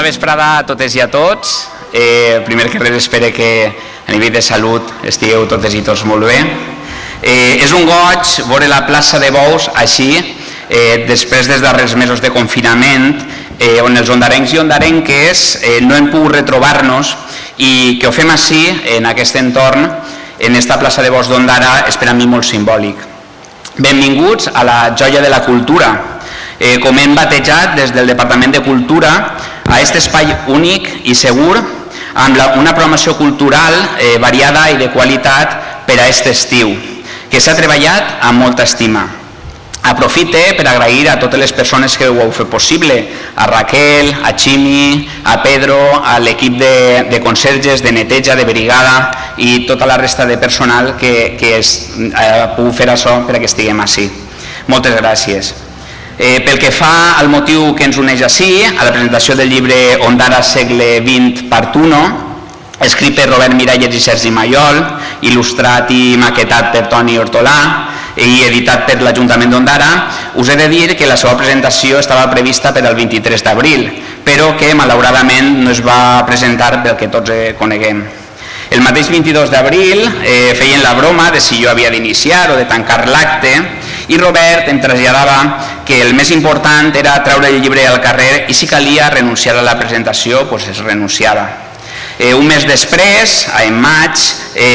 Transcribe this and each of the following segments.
vesprada a totes i a tots. Primer que res espero que a nivell de salut estigueu totes i tots molt bé. És un goig veure la plaça de Bous així, després dels darrers mesos de confinament, on els ondarencs i ondarenques no hem pogut retrobar-nos i que ho fem així, en aquest entorn, en esta plaça de Bous d'Ondara, és per a mi molt simbòlic. Benvinguts a la joia de la cultura, com hem batejat des del Departament de Cultura, a aquest espai únic i segur, amb una programació cultural variada i de qualitat per a aquest estiu, que s'ha treballat amb molta estima. Aprofite per agrair a totes les persones que ho heu fet possible, a Raquel, a Ximi, a Pedro, a l'equip de conserges, de neteja, de brigada i tota la resta de personal que ha pogut fer això perquè estiguem així. Moltes gràcies. Pel que fa al motiu que ens uneix així, a la presentació del llibre Ondara segle XX part 1, escrit per Robert Miralles i Sergi Mayol, il·lustrat i maquetat per Toni Hortolà i editat per l'Ajuntament d'Ondara, us he de dir que la seva presentació estava prevista per al 23 d'abril, però que malauradament no es va presentar pel que tots coneguem. El mateix 22 d'abril feien la broma de si jo havia d'iniciar o de tancar l'acte i Robert em traslladava que el més important era treure el llibre al carrer i si calia renunciar a la presentació, doncs es renunciava. Un mes després, en maig,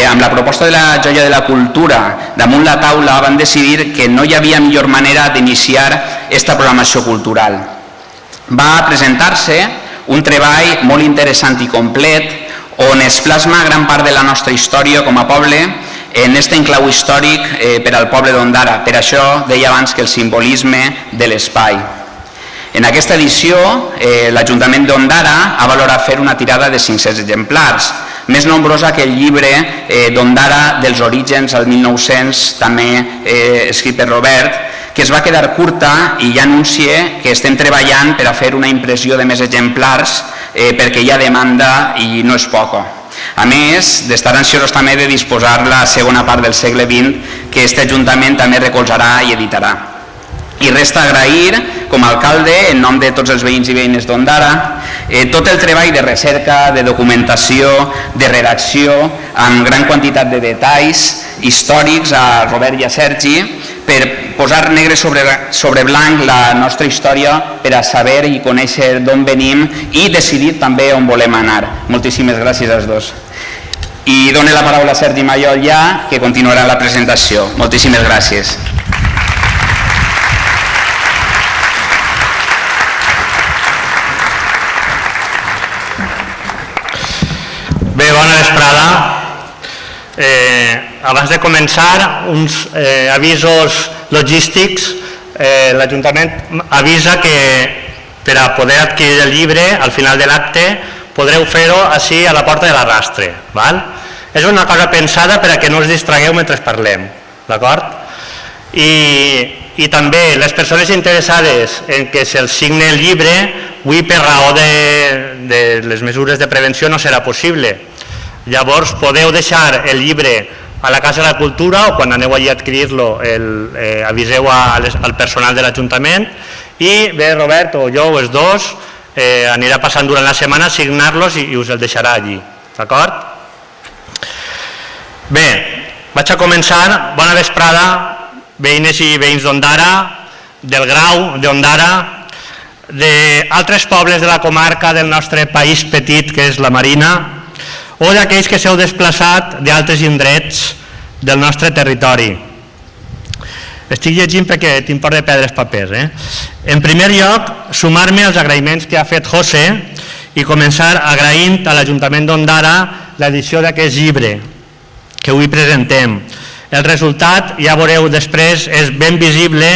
amb la proposta de la joia de la cultura damunt la taula, van decidir que no hi havia millor manera d'iniciar aquesta programació cultural. Va presentar-se un treball molt interessant i complet on es plasma gran part de la nostra història com a poble en aquest enclau històric per al poble d'Ondara. Per això deia abans que el simbolisme de l'espai. En aquesta edició, l'Ajuntament d'Ondara ha valorat fer una tirada de 500 exemplars, més nombrosa que el llibre d'Ondara dels orígens al 1900, també escrit per Robert, que es va quedar curta i ja anuncie que estem treballant per a fer una impressió de més exemplars perquè hi ha demanda i no és poca. A més, d'estar ansiosos també de disposar la segona part del segle XX que aquest Ajuntament també recolzarà i editarà. I resta agrair, com a alcalde, en nom de tots els veïns i veïnes d'Ondara, tot el treball de recerca, de documentació, de redacció, amb gran quantitat de detalls històrics a Robert i a Sergi, per posar negre sobre blanc la nostra història, per a saber i conèixer d'on venim i decidir també on volem anar. Moltíssimes gràcies als dos. I dono la paraula a Sergi Mayol ja, que continuarà la presentació. Moltíssimes gràcies. Bé, bona vesprada. Abans de començar, uns avisos logístics. L'Ajuntament avisa que per a poder adquirir el llibre al final de l'acte podreu fer-ho així a la porta de l'Arrastre. És una cosa pensada per a que no us distragueu mentre parlem. I també les persones interessades en que se'ls signe el llibre, avui per raó de les mesures de prevenció no serà possible. Llavors podeu deixar el llibre a la Casa de la Cultura o quan aneu allí a adquirir-lo aviseu al personal de l'Ajuntament i bé, Robert o jo o els dos anirà passant durant la setmana a signar-los i us el deixarà allí. D'acord? Bé, vaig a començar. Bona vesprada, veïnes i veïns d'Ondara, del Grau, d'Ondara, d'altres pobles de la comarca del nostre país petit que és la Marina, o d'aquells que s'heu desplaçat d'altres indrets del nostre territori. Estic llegint perquè tinc por de perdre els papers. En primer lloc, sumar-me als agraïments que ha fet José i començar agraint a l'Ajuntament d'Ondara l'edició d'aquest llibre que avui presentem. El resultat, ja veureu després, és ben visible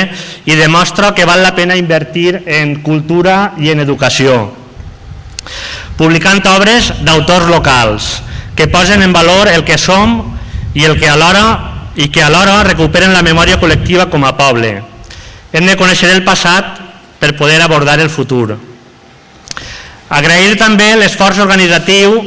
i demostra que val la pena invertir en cultura i en educació. Publicant obres d'autors locals que posen en valor el que som i que alhora recuperen la memòria col·lectiva com a poble. Hem de conèixer el passat per poder abordar el futur. Agrair també l'esforç organitzatiu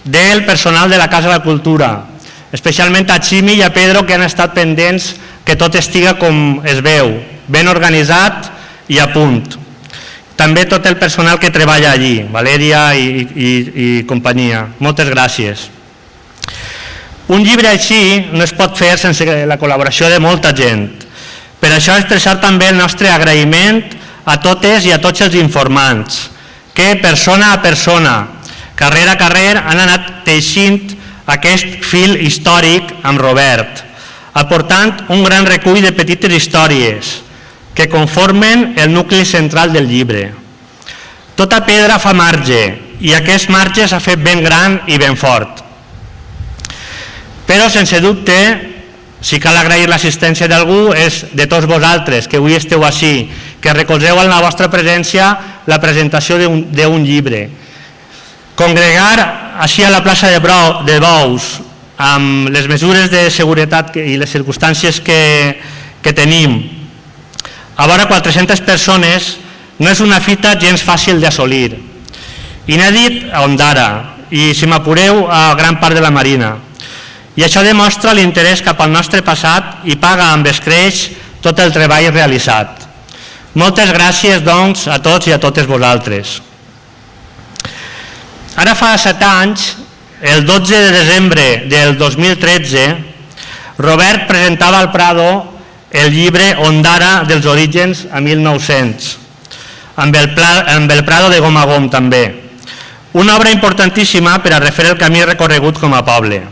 del personal de la Casa de la Cultura, especialment a Ximi i a Pedro, que han estat pendents que tot estiga com es veu, ben organitzat i a punt. també tot el personal que treballa allí, Valèria i companyia. Moltes gràcies. Un llibre així no es pot fer sense la col·laboració de molta gent. Per això expressar també el nostre agraïment a totes i a tots els informants que persona a persona, carrer a carrer, han anat teixint aquest fil històric amb Robert, aportant un gran recull de petites històries que conformen el nucli central del llibre. Tota pedra fa marge i aquest marge s'ha fet ben gran i ben fort. Però sense dubte, si cal agrair l'assistència d'algú és de tots vosaltres que avui esteu així, que recolzeu en la vostra presència la presentació d'un llibre. Congregar així a la plaça de Bous amb les mesures de seguretat i les circumstàncies que tenim a vora 400 persones no és una fita gens fàcil d'assolir. Inèdit a Ondara i, si m'apureu, a gran part de la Marina. I això demostra l'interès cap al nostre passat i paga amb escreix tot el treball realitzat. Moltes gràcies, doncs, a tots i a totes vosaltres. Ara fa 7 anys, el 12 de desembre del 2013, Robert presentava al Prado el llibre Ondara dels orígens a 1900, amb el Prado de gom a gom també. Una obra importantíssima per a refer el camí recorregut com a poble.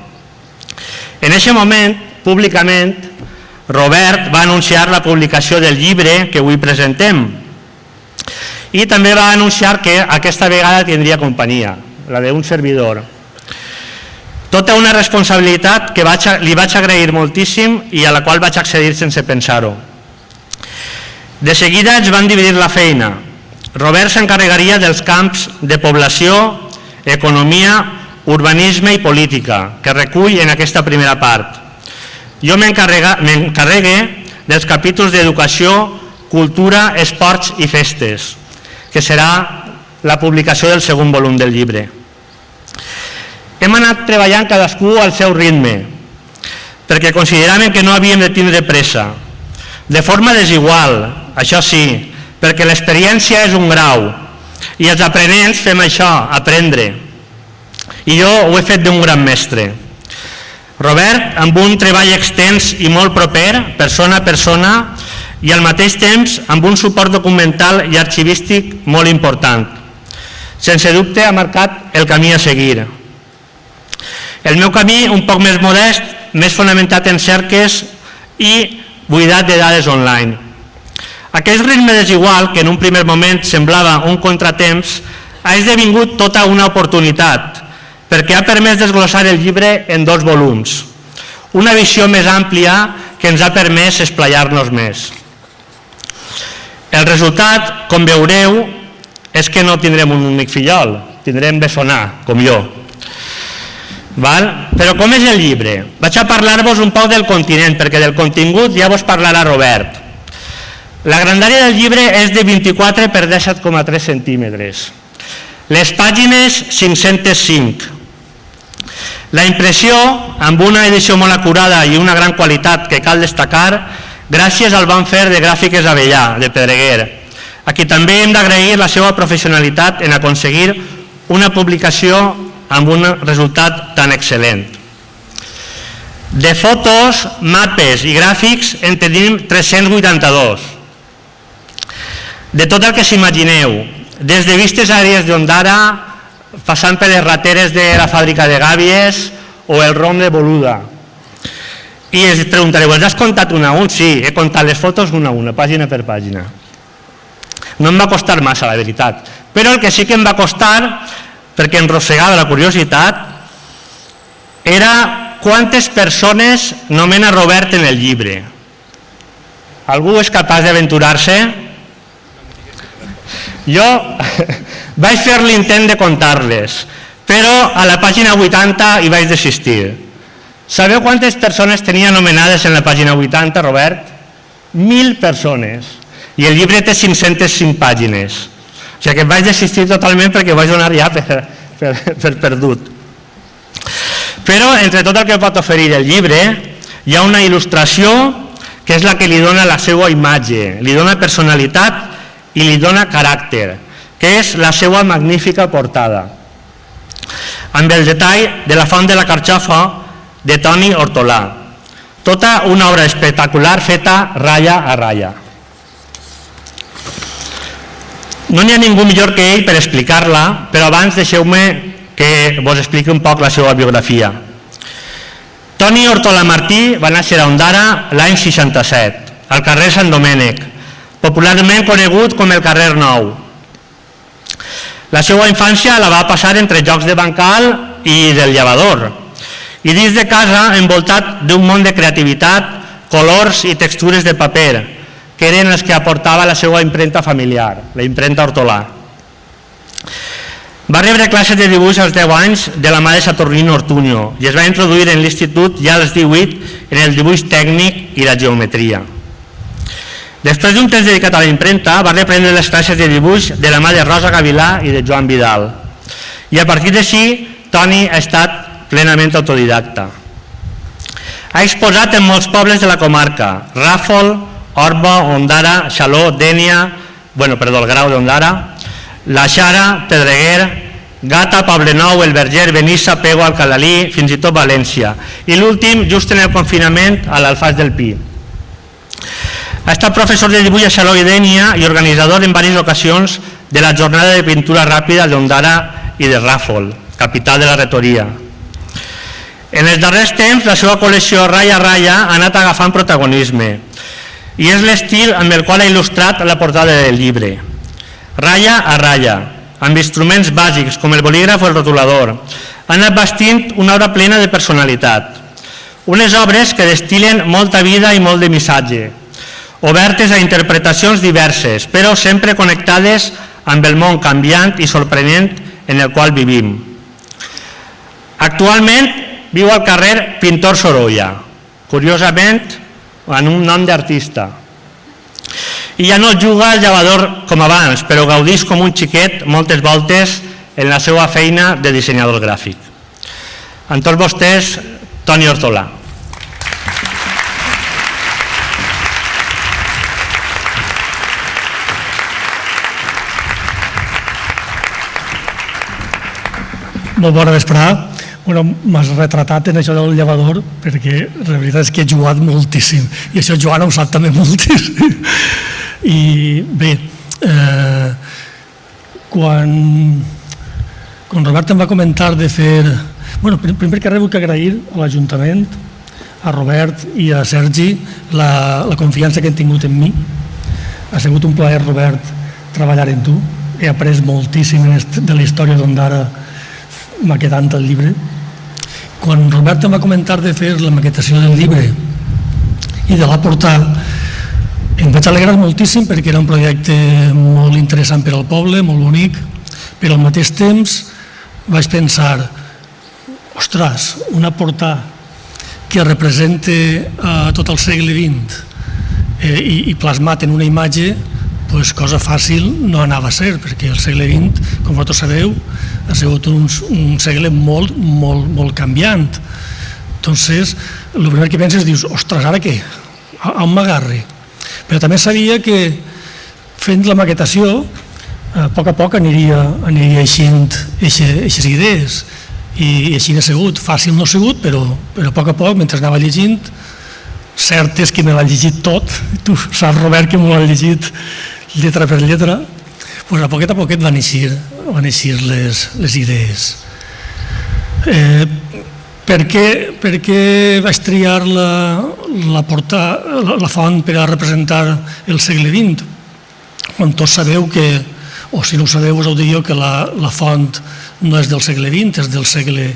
En aquest moment, públicament, Robert va anunciar la publicació del llibre que avui presentem i també va anunciar que aquesta vegada tindria companyia, la d'un servidor. Tota una responsabilitat que li vaig agrair moltíssim i a la qual vaig accedir sense pensar-ho. De seguida ens van dividir la feina. Robert s'encarregaria dels camps de població, economia, urbanisme i política, que recull en aquesta primera part. Jo m'encarregue dels capítols d'educació, cultura, esports i festes, que serà la publicació del segon volum del llibre. Hem anat treballant cadascú al seu ritme, perquè consideràvem que no havíem de tindre pressa. De forma desigual, això sí, perquè l'experiència és un grau, i els aprenents fem això, aprendre. I jo ho he fet d'un gran mestre. Robert, amb un treball extens i molt proper, persona a persona, i al mateix temps amb un suport documental i arxivístic molt important. Sense dubte ha marcat el camí a seguir. El meu camí, un poc més modest, més fonamentat en cerques i buidat de dades online. Aquest ritme desigual, que en un primer moment semblava un contratemps, ha esdevingut tota una oportunitat, perquè ha permès desglossar el llibre en 2 volums. Una visió més àmplia que ens ha permès esplaiar-nos més. El resultat, com veureu, és que no tindrem un únic fillol, tindrem bessonar, com jo. Però com és el llibre? Vaig a parlar-vos un poc del continent, perquè del contingut ja vos parlarà Robert. La grandària del llibre és de 24 per 17,3 centímetres. Les pàgines 505. La impressió, amb una edició molt acurada i una gran qualitat que cal destacar, gràcies al bon fer de Gràfiques Avellà, de Pedreguer, a qui també hem d'agrair la seva professionalitat en aconseguir una publicació amb un resultat tan excel·lent. De fotos, mapes i gràfics en tenim 382. De tot el que s'imagineu, des de vistes aèries d'Ondara, passant per les rateres de la fàbrica de gàbies o el rom de Boluda. I es preguntareu, els has contat una a un? Sí, he contat les fotos una a una, pàgina per pàgina. No em va costar massa, la veritat. Però el que sí que em va costar, perquè em rossegava la curiositat, era quantes persones nomena Robert en el llibre. Algú és capaç d'aventurar-se? Jo vaig fer l'intent de comptar-les, però a la pàgina 80 hi vaig desistir. Sabeu quantes persones tenia nomenades en la pàgina 80, Robert? 1.000 persones. I el llibre té 505 pàgines. O sigui que vaig desistir totalment perquè ho vaig donar ja per perdut. Però entre tot el que pot oferir el llibre hi ha una il·lustració que és la que li dona la seva imatge, li dona personalitat i li dona caràcter, que és la seva magnífica portada, amb el detall de la font de la Carxofa de Toni Hortolà. Tota una obra espectacular feta ratlla a ratlla. No n'hi ha ningú millor que ell per explicar-la, però abans deixeu-me que vos expliqui un poc la seva biografia. Toni Hortolà Martí va néixer a Ondara l'any 67, al carrer Sant Domènec, popularment conegut com el carrer Nou. La seva infància la va passar entre jocs de bancal i del llevador, i dins de casa envoltat d'un món de creativitat, colors i textures de paper, que eren els que aportava la seva impremta familiar, la impremta Hortolà. Va rebre classes de dibuix als 10 anys de la mà de Saturnino Ortuño i es va introduir en l'institut ja als 18 en el dibuix tècnic i la geometria. Després d'un temps dedicat a la impremta, va reprendre les classes de dibuix de la mà de Rosa Gavilà i de Joan Vidal. I a partir d'així, Toni ha estat plenament autodidacta. Ha exposat en molts pobles de la comarca: Ràfol, Orba, Ondara, Xaló, Dénia, el Grau d'Ondara, La Xara, Pedreguer, Gata, Poblenou, El Verger, Benissa, Pego, Alcalalí, fins i tot València. I l'últim, just en el confinament, a l'Alfàs del Pi. Ha estat professor de dibuix a Xaló i Dénia i organitzador en diverses ocasions de la jornada de pintura ràpida d'Ondara i de Ràfol, capital de la retoria. En els darrers temps, la seva col·lecció ratlla a ratlla ha anat agafant protagonisme i és l'estil amb el qual ha il·lustrat la portada del llibre. Ratlla a ratlla, amb instruments bàsics com el bolígraf o el rotulador, ha anat bastint una obra plena de personalitat. Unes obres que destil·len molta vida i molt de missatge, obertes a interpretacions diverses, però sempre connectades amb el món canviant i sorprenent en el qual vivim. Actualment viu al carrer Pintor Sorolla, curiosament en un nom d'artista. I ja no juga al llevador com abans, però gaudeix com un xiquet moltes voltes en la seva feina de dissenyador gràfic. Amb tots vostès, Toni Hortolà. Molt bona vesprada. M'has retratat en això del llevador perquè la veritat és que he jugat moltíssim i això Joana ho sap també moltíssim. I bé, quan Robert em va comentar de fer... Primer que res vull agrair a l'Ajuntament, a Robert i a Sergi la confiança que han tingut en mi. Ha sigut un plaer, Robert, treballar en tu. He après moltíssim de la història d'Ondara maquetant el llibre. Quan Robert em va comentar de fer la maquetació del llibre i de la portada, em vaig alegrar moltíssim perquè era un projecte molt interessant per al poble, molt bonic, però al mateix temps vaig pensar, ostres, una portada que representa tot el segle XX i plasmat en una imatge, doncs cosa fàcil no anava a ser, perquè el segle XX, com vosaltres sabeu, ha sigut un segle molt canviant. Entonces, el primer que penses dius, ostres, ara què? On m'agarre? Però també sabia que fent la maquetació, a poc aniria eixint aquestes idees, i així ha sigut. Fàcil no ha sigut, però a poc, mentre anava llegint, cert és que me l'ha llegit tot, tu saps, Robert, que me l'ha llegit lletra per lletra, doncs a poquet van eixir les idees. Per què vaig triar la font per a representar el segle XX? Quan tots sabeu que, o si no ho sabeu us ho dic jo, que la font no és del segle XX, és del segle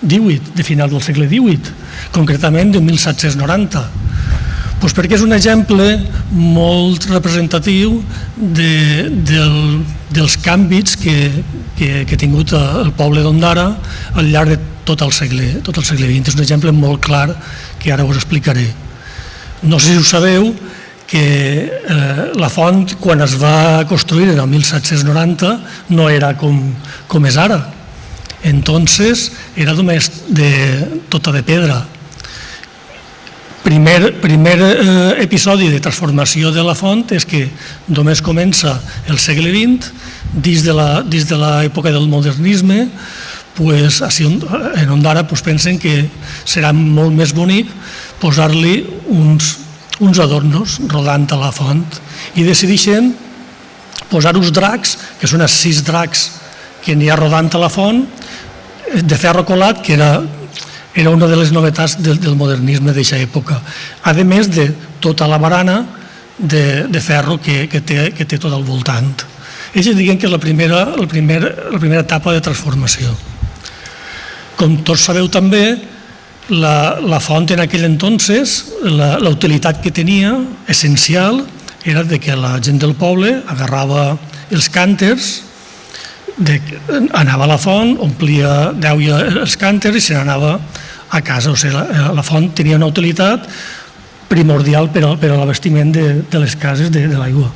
XVIII, de final del segle XVIII, concretament de 1790. Doncs perquè és un exemple molt representatiu dels canvis que ha tingut el poble d'Ondara al llarg de tot el segle XX. És un exemple molt clar que ara us explicaré. No sé si ho sabeu, que la font, quan es va construir en el 1790, no era com és ara. Entonces, era només tota de pedra. primer episodi de transformació de la font és que només comença el segle XX, dins de l'època del modernisme, en Ondara pensen que serà molt més bonic posar-li uns adornos rodant a la font i decideixen posar uns dracs, que són els 6 dracs que n'hi ha rodant a la font, de ferro colat, que era una de les novetats del modernisme d'aquesta època, a més de tota la barana de ferro que té tot al voltant. Això diguem que és la primera etapa de transformació. Com tots sabeu també, la font en aquell entonces, la utilitat que tenia, essencial, era que la gent del poble agarrava els cànters, anava a la font, omplia d'aigua els cànters i se n'anava a casa. O sigui, la font tenia una utilitat primordial per a l'abastiment de les cases de l'aigua.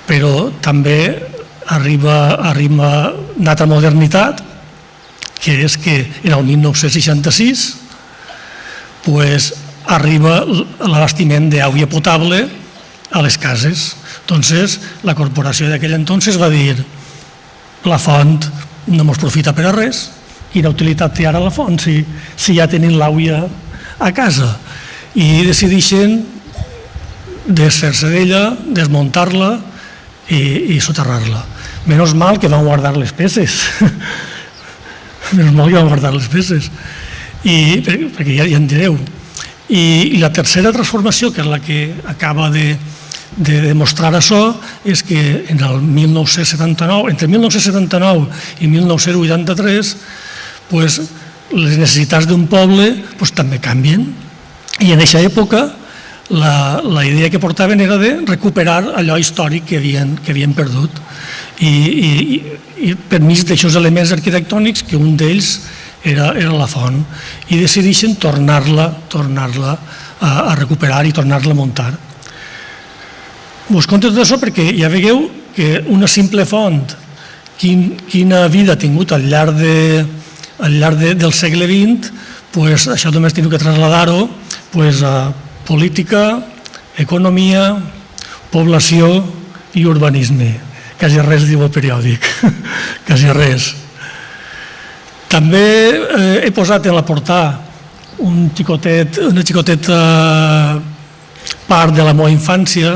Però també arriba una altra modernitat, que és que en el 1966 arriba l'abastiment d'aigua potable a les cases. Entonces, la corporació d'aquell entonces va dir: la font no mos profita per a res, quina utilitat té ara la font si ja tenim l'aigua a casa? I decideixen desfer-se d'ella, desmuntar-la i soterrar-la. Menys mal que van guardar les peces. Menys mal que van guardar les peces. Perquè ja en direu. I la tercera transformació, que és la que acaba de demostrar això, és que entre 1979 i 1983 les necessitats d'un poble també canvien. I en aquesta època la idea que portaven era de recuperar allò històric que havien perdut i per mig d'aixòs elements arquitectònics, que un d'ells era la font, i decideixen tornar-la a recuperar i tornar-la a muntar. Us conto tot això perquè ja veieu que una simple font, quina vida ha tingut al llarg del segle XX, això només tinc que traslladar-ho a política, economia, població i urbanisme. Quasi res diu el periòdic, quasi res. També he posat en la portada una xicoteta part de la meva infància,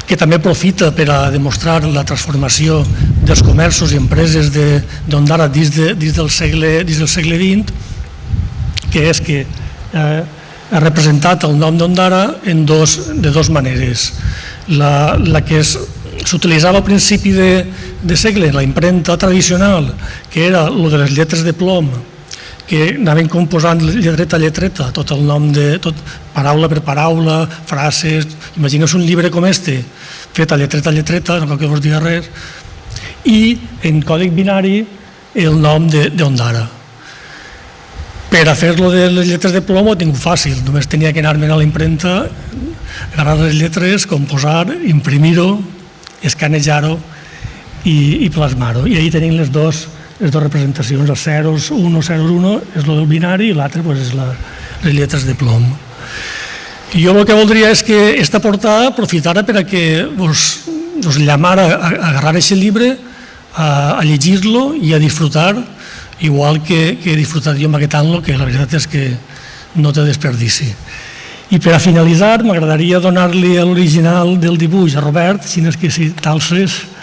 que també aprofita per a demostrar la transformació dels comerços i empreses d'Ondara dins del segle XX, que és que ha representat el nom d'Ondara de dues maneres. La que s'utilitzava al principi de segle, la impremta tradicional, que era el de les lletres de plom, que anaven composant lletreta a lletreta, tot el nom, paraula per paraula, frases. Imagineu un llibre com este, fet a lletreta, no cal que vos digui res, i en còdic binari el nom d'Ondara. Per a fer-lo de les lletres de plom ho he tingut fàcil, només tenia que anar-me'n a la impremta, agarrar les lletres, composar, imprimir-ho, escanejar-ho i plasmar-ho. I ahir tenim les dues representacions, els zeros 1 és el del binari i l'altre és les lletres de plom. I jo el que voldria és que aquesta portada aprofitara per a que us llamara a agarrar aquest llibre, a llegir-lo i a disfrutar, igual que he disfrutat jo maquetant-lo, que la veritat és que no té desperdici. I per a finalitzar, m'agradaria donar-li l'original del dibuix a Robert, si no és que si t'alces.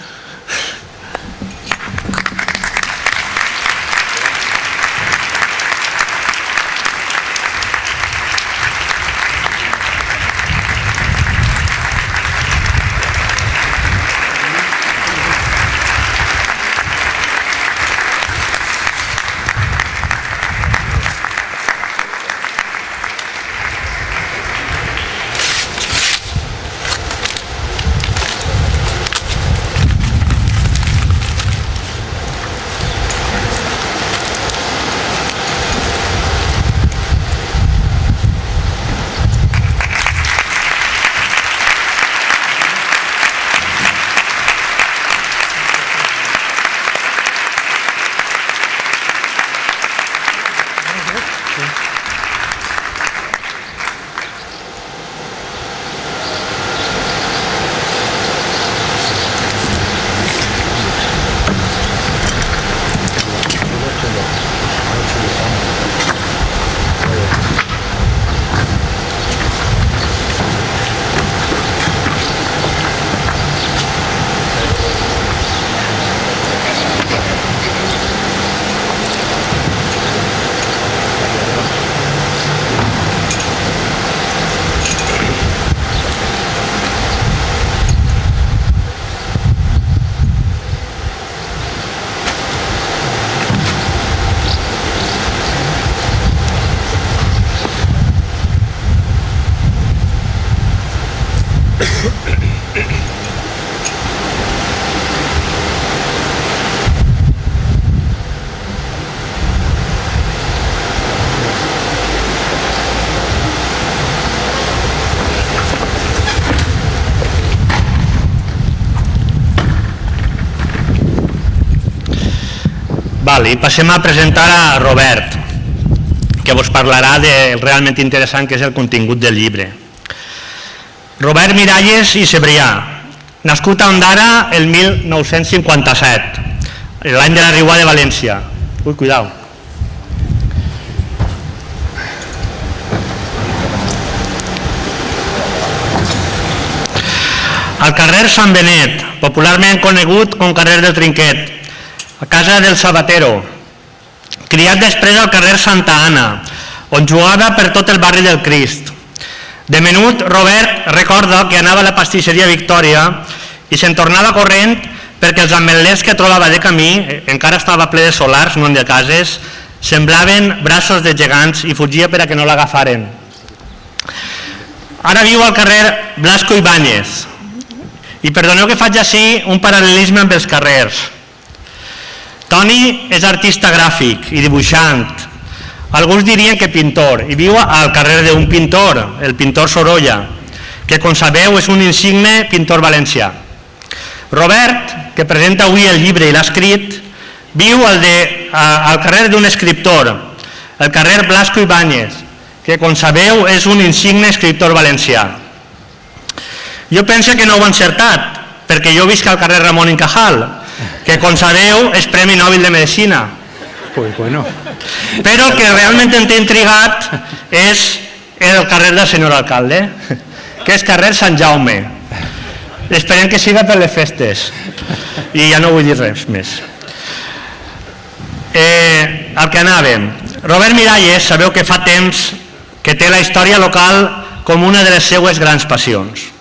I passem a presentar a Robert, que vos parlarà del realment interessant que és el contingut del llibre. Robert Miralles i Cebrià, nascut a Ondara el 1957, l'any de la Riuada de València. Ui, cuidao. Al carrer Sant Benet, popularment conegut com carrer del Trinquet, a casa del Sabatero, criat després al carrer Santa Anna, on jugava per tot el barri del Crist. De menut, Robert recorda que anava a la pastisseria Victòria i se'n tornava corrent perquè els ametlers que trobava de camí, encara estava ple de solars, no de cases, semblaven braços de gegants i fugia per a que no l'agafaren. Ara viu al carrer Blasco Ibáñez. I perdoneu que faig així un paral·lelisme amb els carrers. Toni és artista gràfic i dibuixant, alguns dirien que pintor, i viu al carrer d'un pintor, el pintor Sorolla, que com sabeu és un insigne pintor valencià. Robert, que presenta avui el llibre i l'ha escrit, viu al carrer d'un escriptor, el carrer Blasco Ibáñez, que com sabeu és un insigne escriptor valencià. Jo penso que no ho he encertat, perquè jo visc al carrer Ramon y Cajal, que com sabeu és Premi Nobel de Medicina. Bueno. Però el que realment em té intrigat és el carrer del senyor alcalde, que és carrer Sant Jaume. Esperem que siga per les festes. I ja no vull dir res més. Al que anàvem. Robert Miralles, sabeu que fa temps que té la història local com una de les seues grans passions.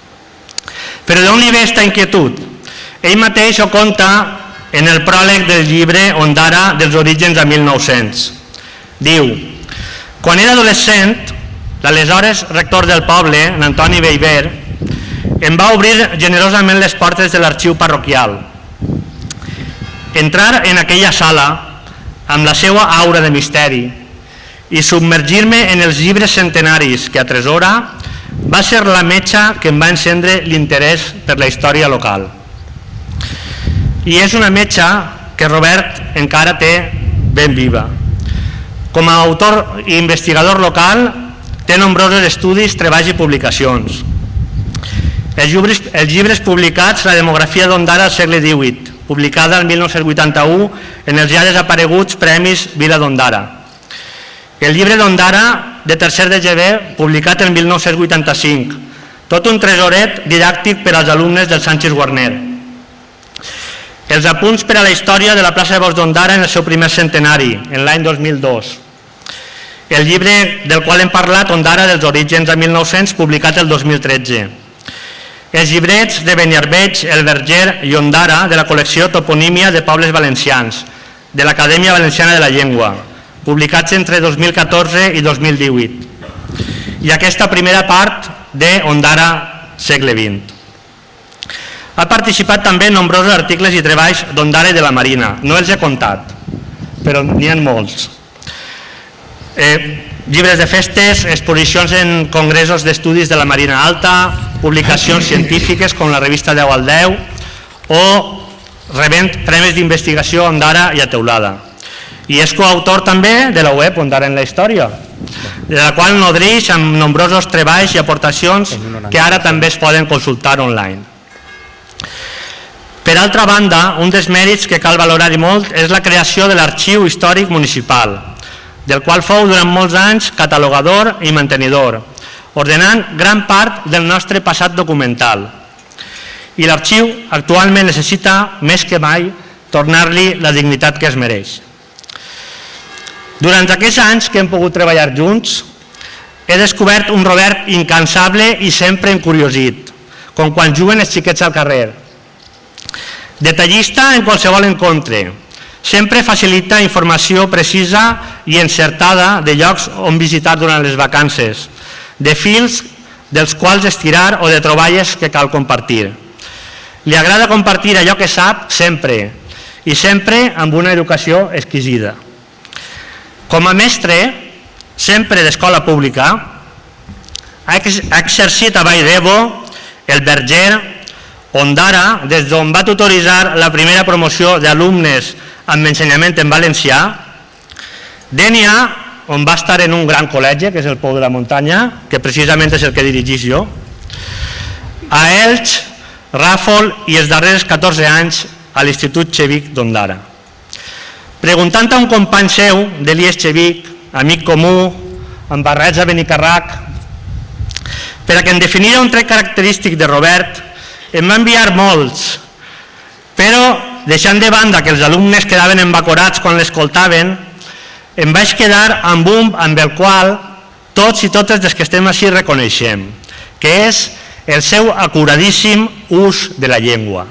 Però d'on li ve aquesta inquietud? Ell mateix ho conta en el pròleg del llibre Ondara dels orígens a 1900. Diu: quan era adolescent, l'aleshores rector del poble, Antoni Bellver, em va obrir generosament les portes de l'arxiu parroquial. Entrar en aquella sala, amb la seva aura de misteri, i submergir-me en els llibres centenaris que atresora, va ser la metxa que em va encendre l'interès per la història local. I és una metxa que Robert encara té ben viva. Com a autor i investigador local, té nombrosos estudis, treballs i publicacions. Els llibres publicats, la demografia d'Ondara al segle XVIII, publicada el 1981 en els ja desapareguts Premis Vila d'Ondara. El llibre d'Ondara, de tercer de GB, publicat el 1985, tot un tresoret didàctic per als alumnes del Sánchez Guarner. Els apunts per a la història de la plaça de Bous d'Ondara en el seu primer centenari, en l'any 2002. El llibre del qual hem parlat, Ondara dels orígens a 1900, publicat el 2013. Els llibrets de Beniarbeig, El Verger i Ondara de la col·lecció Toponímia de Pobles Valencians, de l'Acadèmia Valenciana de la Llengua, publicats entre 2014 i 2018. I aquesta primera part de Ondara, segle XX. Ha participat també en nombrosos articles i treballs d'Ondara i de la Marina. No els he comptat, però n'hi ha molts. Llibres de festes, exposicions en congressos d'estudis de la Marina Alta, publicacions científiques com la revista 10 al 10 o rebent premis d'investigació Ondara i a Teulada. I és coautor també de la web Ondara en la Història, de la qual nodreix amb nombrosos treballs i aportacions que ara també es poden consultar online. Per altra banda, un dels mèrits que cal valorar i molt és la creació de l'Arxiu Històric Municipal, del qual fou durant molts anys catalogador i mantenidor, ordenant gran part del nostre passat documental. I l'arxiu actualment necessita, més que mai, tornar-li la dignitat que es mereix. Durant aquests anys que hem pogut treballar junts, he descobert un Robert incansable i sempre encuriosit, com quan juguen els xiquets al carrer. Detallista en qualsevol encontre, sempre facilita informació precisa i encertada de llocs on visitar durant les vacances, de fils dels quals estirar o de troballes que cal compartir. Li agrada compartir allò que sap sempre, i sempre amb una educació exquisida. Com a mestre, sempre d'escola pública, ha exercit a Vall d'Ebo, el Verger, Ondara, des d'on va tutoritzar la primera promoció d'alumnes amb ensenyament en valencià, Dénia, on va estar en un gran col·legi, que és el Pou de la Muntanya, que precisament és el que dirigís jo, a Elx, Ràfol i els darrers 14 anys a l'Institut Xevic d'Ondara. Preguntant a un company seu de l'IES Xevic, amic comú, amb barrets a Benicarrac, per a que en definira un tret característic de Robert, em va enviar molts, però deixant de banda que els alumnes quedaven embacorats quan l'escoltaven, em vaig quedar amb un amb el qual tots i totes els que estem així reconeixem, que és el seu acuradíssim ús de la llengua.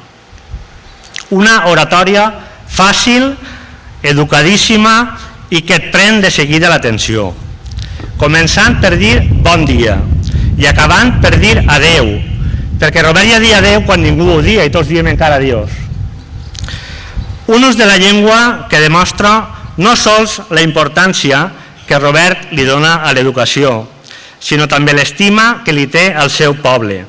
Una oratòria fàcil, educadíssima i que et pren de seguida l'atenció, començant per dir bon dia i acabant per dir adeu, perquè Robert ja dia adeu quan ningú ho dia i tots diem encara adiós. Un ús de la llengua que demostra no sols la importància que Robert li dona a l'educació, sinó també l'estima que li té al seu poble,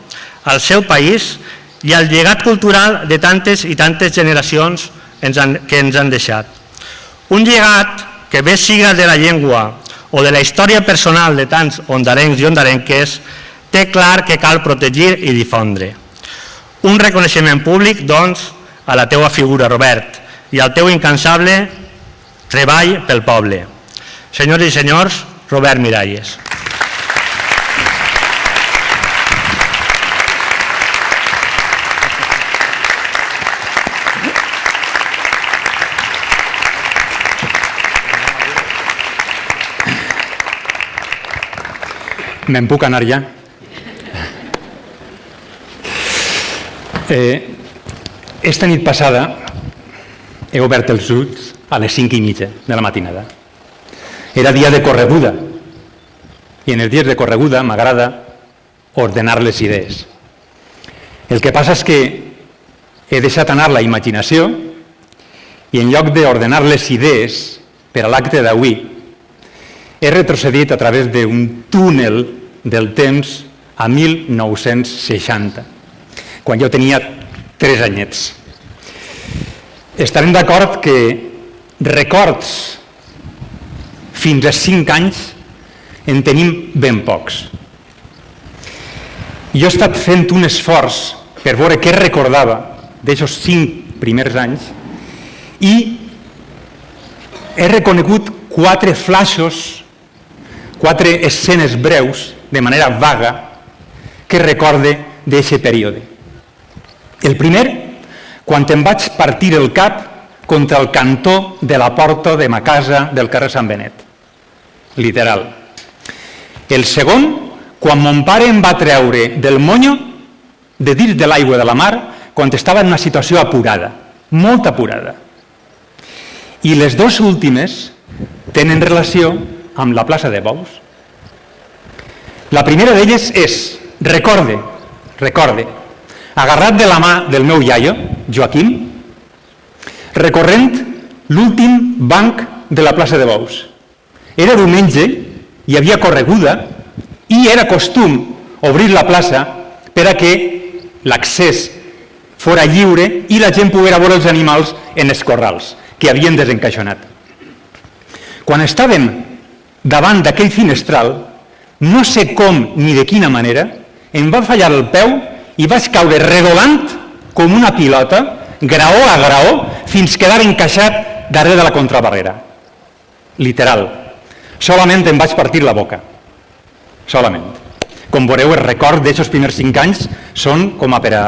al seu país i al llegat cultural de tantes i tantes generacions que ens han deixat. Un llegat que bé siga de la llengua o de la història personal de tants ondarencs i ondarenques, té clar que cal protegir i difondre. Un reconeixement públic, doncs, a la teua figura, Robert, i al teu incansable treball pel poble. Senyores i senyors, Robert Miralles. Me'n puc anar ja? Esta nit passada he obert els ulls a les 5:30 de la matinada. Era dia de correguda i en els dies de correguda m'agrada ordenar les idees. El que passa és que he deixat anar la imaginació i en lloc d'ordenar les idees per a l'acte d'avui he retrocedit a través d'un túnel del temps a 1960, quan jo tenia 3 anyets. Estarem d'acord que records fins a 5 anys en tenim ben pocs. Jo he estat fent un esforç per veure què recordava d'aixòs 5 primers anys i he reconegut 4 flaixos, 4 escenes breus, de manera vaga, que recorde d'aquest període. El primer, quan em vaig partir el cap contra el cantó de la porta de ma casa del carrer Sant Benet. Literal. El segon, quan mon pare em va treure del monyo de dins de l'aigua de la mar quan estava en una situació apurada, molt apurada. I les 2 últimes tenen relació amb la plaça de Bous. La primera d'elles és, recorde, agarrat de la mà del meu iaio, Joaquim, recorrent l'últim banc de la plaça de Bous. Era diumenge, hi havia correguda i era costum obrir la plaça per a que l'accés fora lliure i la gent poguera veure els animals en els corrals que havien desencaixonat. Quan estàvem davant d'aquell finestral, no sé com ni de quina manera, em va fallar el peu i vaig caure redolant com una pilota, graó a graó, fins quedar encaixat darrere de la contrabarrera. Literal. Solament em vaig partir la boca. Solament. Com veureu, el record d'aquests primers 5 anys són com a per a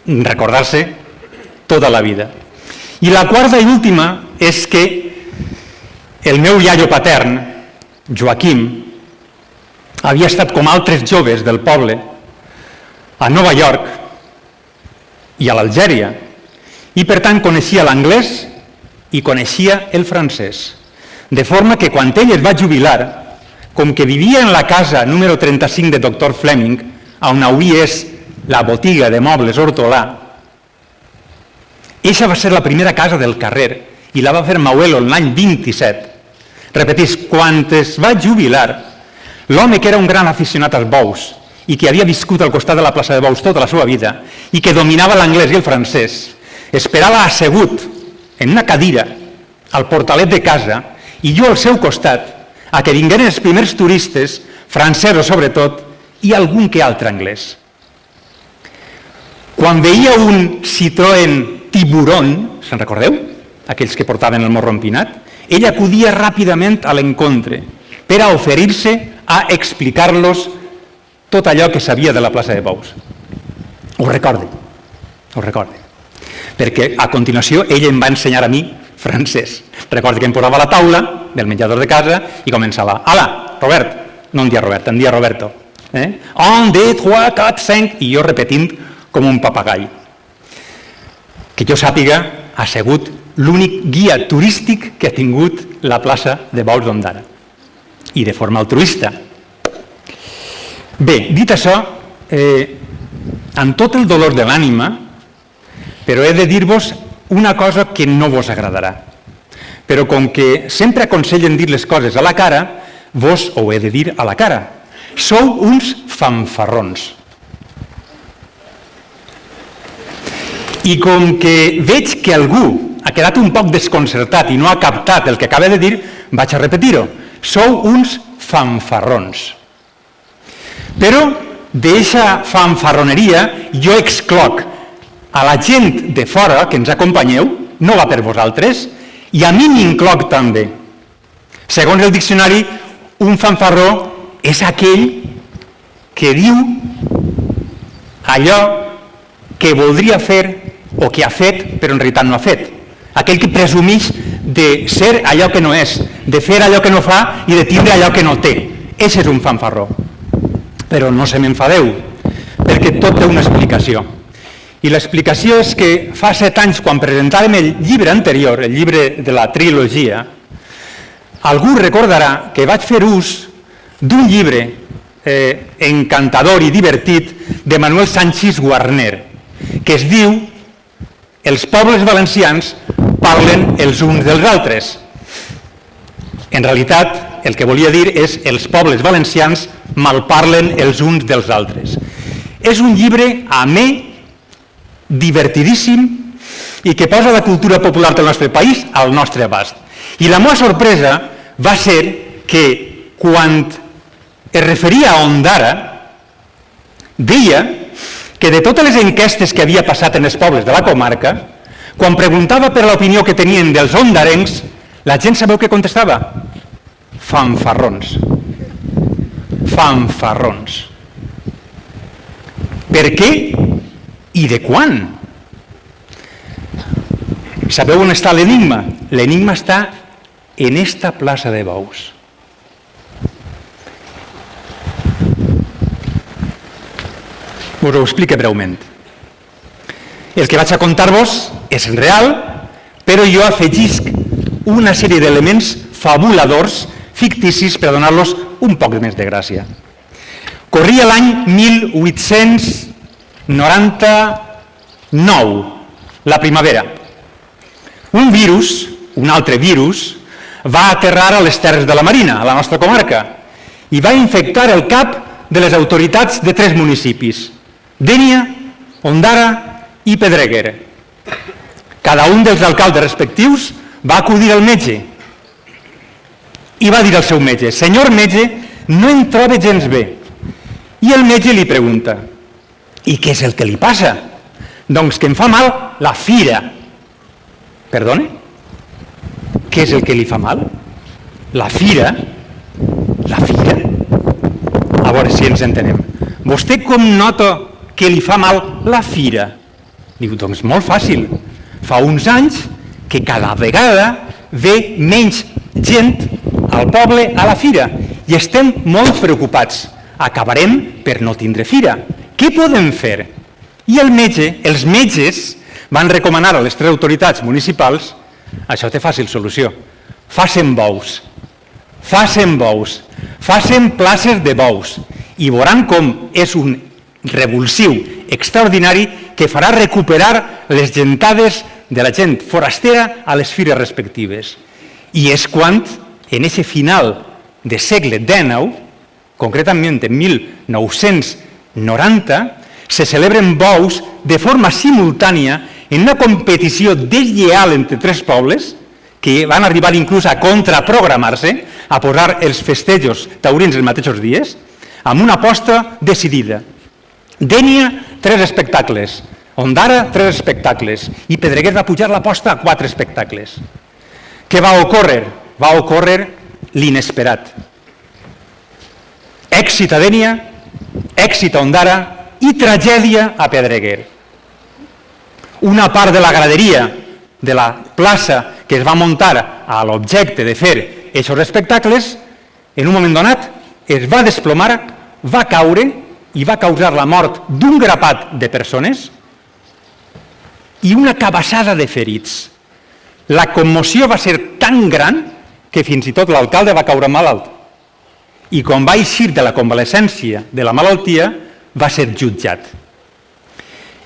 recordar-se tota la vida. I la quarta i última és que el meu iaio patern, Joaquim, havia estat com altres joves del poble a Nova York i a l'Algèria i per tant coneixia l'anglès i coneixia el francès. De forma que quan ell es va jubilar, com que vivia en la casa número 35 de Dr. Fleming, on avui és la botiga de mobles Hortolà, eixa va ser la primera casa del carrer i la va fer Mauelo l'any 27. Repetís, quan es va jubilar, l'home que era un gran aficionat als bous i que havia viscut al costat de la plaça de Bous tota la seva vida i que dominava l'anglès i el francès, esperava assegut en una cadira al portalet de casa i jo al seu costat a que vingueren els primers turistes, francesos sobretot, i algun que altre anglès. Quan veia un Citroën Tiburon, se'n recordeu? Aquells que portaven el morro empinat, ell acudia ràpidament a l'encontre per a oferir-se a explicar-los tot allò que sabia de la plaça de Bous. Ho recorde. Perquè a continuació ell em va ensenyar a mi francès. Recordo que em posava a la taula del menjador de casa i començava: «Hola, Robert!» No em dia Robert, em dia Roberto. 1, 2, 3, 4, 5... I jo repetint com un papagall. Que jo sàpiga, ha sigut l'únic guia turístic que ha tingut la plaça de Bous d'Ondara. I de forma altruista. Bé, dit això, amb tot el dolor de l'ànima, però he de dir-vos una cosa que no vos agradarà. Però com que sempre aconsellen dir les coses a la cara, vos ho he de dir a la cara. Sou uns fanfarrons. I com que veig que algú ha quedat un poc desconcertat i no ha captat el que acaba de dir, vaig a repetir-ho. Sou uns fanfarrons. Però d'eixa fanfarroneria jo excloc a la gent de fora que ens acompanyeu, no va per vosaltres, i a mi m'incloc també. Segons el diccionari, un fanfarró és aquell que diu allò que voldria fer o que ha fet però en realitat no ha fet. Aquell que presumeix de ser allò que no és, de fer allò que no fa i de tindre allò que no té. Ese és un fanfarró. Però no se m'enfadeu, perquè tot té una explicació. I l'explicació és que fa 7 anys, quan presentàvem el llibre anterior, el llibre de la trilogia, algú recordarà que vaig fer ús d'un llibre encantador i divertit de Manuel Sanchis Guarner, que es diu Els pobles valencians parlen els uns dels altres. En realitat, el que volia dir és els pobles valencians malparlen els uns dels altres. És un llibre amè, divertidíssim i que posa la cultura popular del nostre país al nostre abast. I la meva sorpresa va ser que quan es referia a Ondara deia que de totes les enquestes que havia passat en els pobles de la comarca, quan preguntava per l'opinió que tenien dels ondarencs, la gent sabeu què contestava? Fanfarrons. Fanfarrons. Per què i de quan? Sabeu on està l'enigma? L'enigma està en esta plaça de Bous. Us ho explico breument. El que vaig a contar-vos és real, però jo afegisc una sèrie d'elements fabuladors, ficticis, per donar-los un poc més de gràcia. Corria l'any 1899, la primavera. Un virus, un altre virus, va aterrar a les Terres de la Marina, a la nostra comarca, i va infectar el cap de les autoritats de 3 municipis: Dénia, Ondara i Pedreguer. Cada un dels alcaldes respectius va acudir al metge i va dir al seu metge: «Senyor metge, no em trobo gens bé». I el metge li pregunta: «I què és el que li passa?» «Doncs que em fa mal la fira». «Perdone? Què és el que li fa mal?» «La fira? La fira?» A veure si ens entenem. «Vostè com nota que li fa mal la fira?» Diu, doncs molt fàcil. Fa uns anys que cada vegada ve menys gent al poble a la fira i estem molt preocupats. Acabarem per no tindre fira. Què podem fer? I els metges van recomanar a les 3 autoritats municipals: això té fàcil solució. Facin bous. Facin bous. Facin places de bous. I veuran com és un revulsiu, extraordinari, que farà recuperar les gentades de la gent forastera a les fires respectives. I és quan, en aquest final de segle XIX, concretament en 1990, se celebren bous de forma simultània en una competició deslleial entre tres pobles que van arribar inclús a contraprogramar-se, a posar els festejos taurins els mateixos dies, amb una aposta decidida. Dénia, 3 espectacles. Ondara, 3 espectacles. I Pedreguer va pujar l'aposta a 4 espectacles. Què va ocórrer? Va ocórrer l'inesperat. Èxit a Dénia, èxit a Ondara i tragèdia a Pedreguer. Una part de la graderia de la plaça que es va muntar a l'objecte de fer aquests espectacles, en un moment donat es va desplomar, va caure i va causar la mort d'un grapat de persones i una cabassada de ferits. La commoció va ser tan gran que fins i tot l'alcalde va caure malalt. I quan va eixir de la convalescència de la malaltia, va ser jutjat.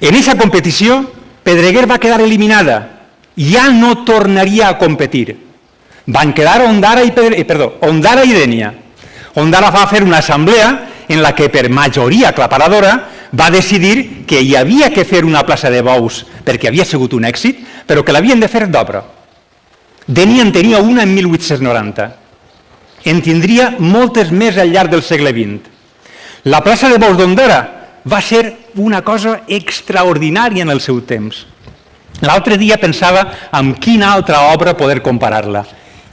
En aquesta competició, Pedreguer va quedar eliminada. Ja no tornaria a competir. Van quedar Ondara i Dénia. Ondara va fer una assemblea en la que per majoria aclaparadora va decidir que hi havia que fer una plaça de bous perquè havia sigut un èxit, però que l'havien de fer d'obra. Dénia en tenia una en 1890. En tindria moltes més al llarg del segle XX. La plaça de bous d'Ondara va ser una cosa extraordinària en el seu temps. L'altre dia pensava amb quina altra obra poder comparar-la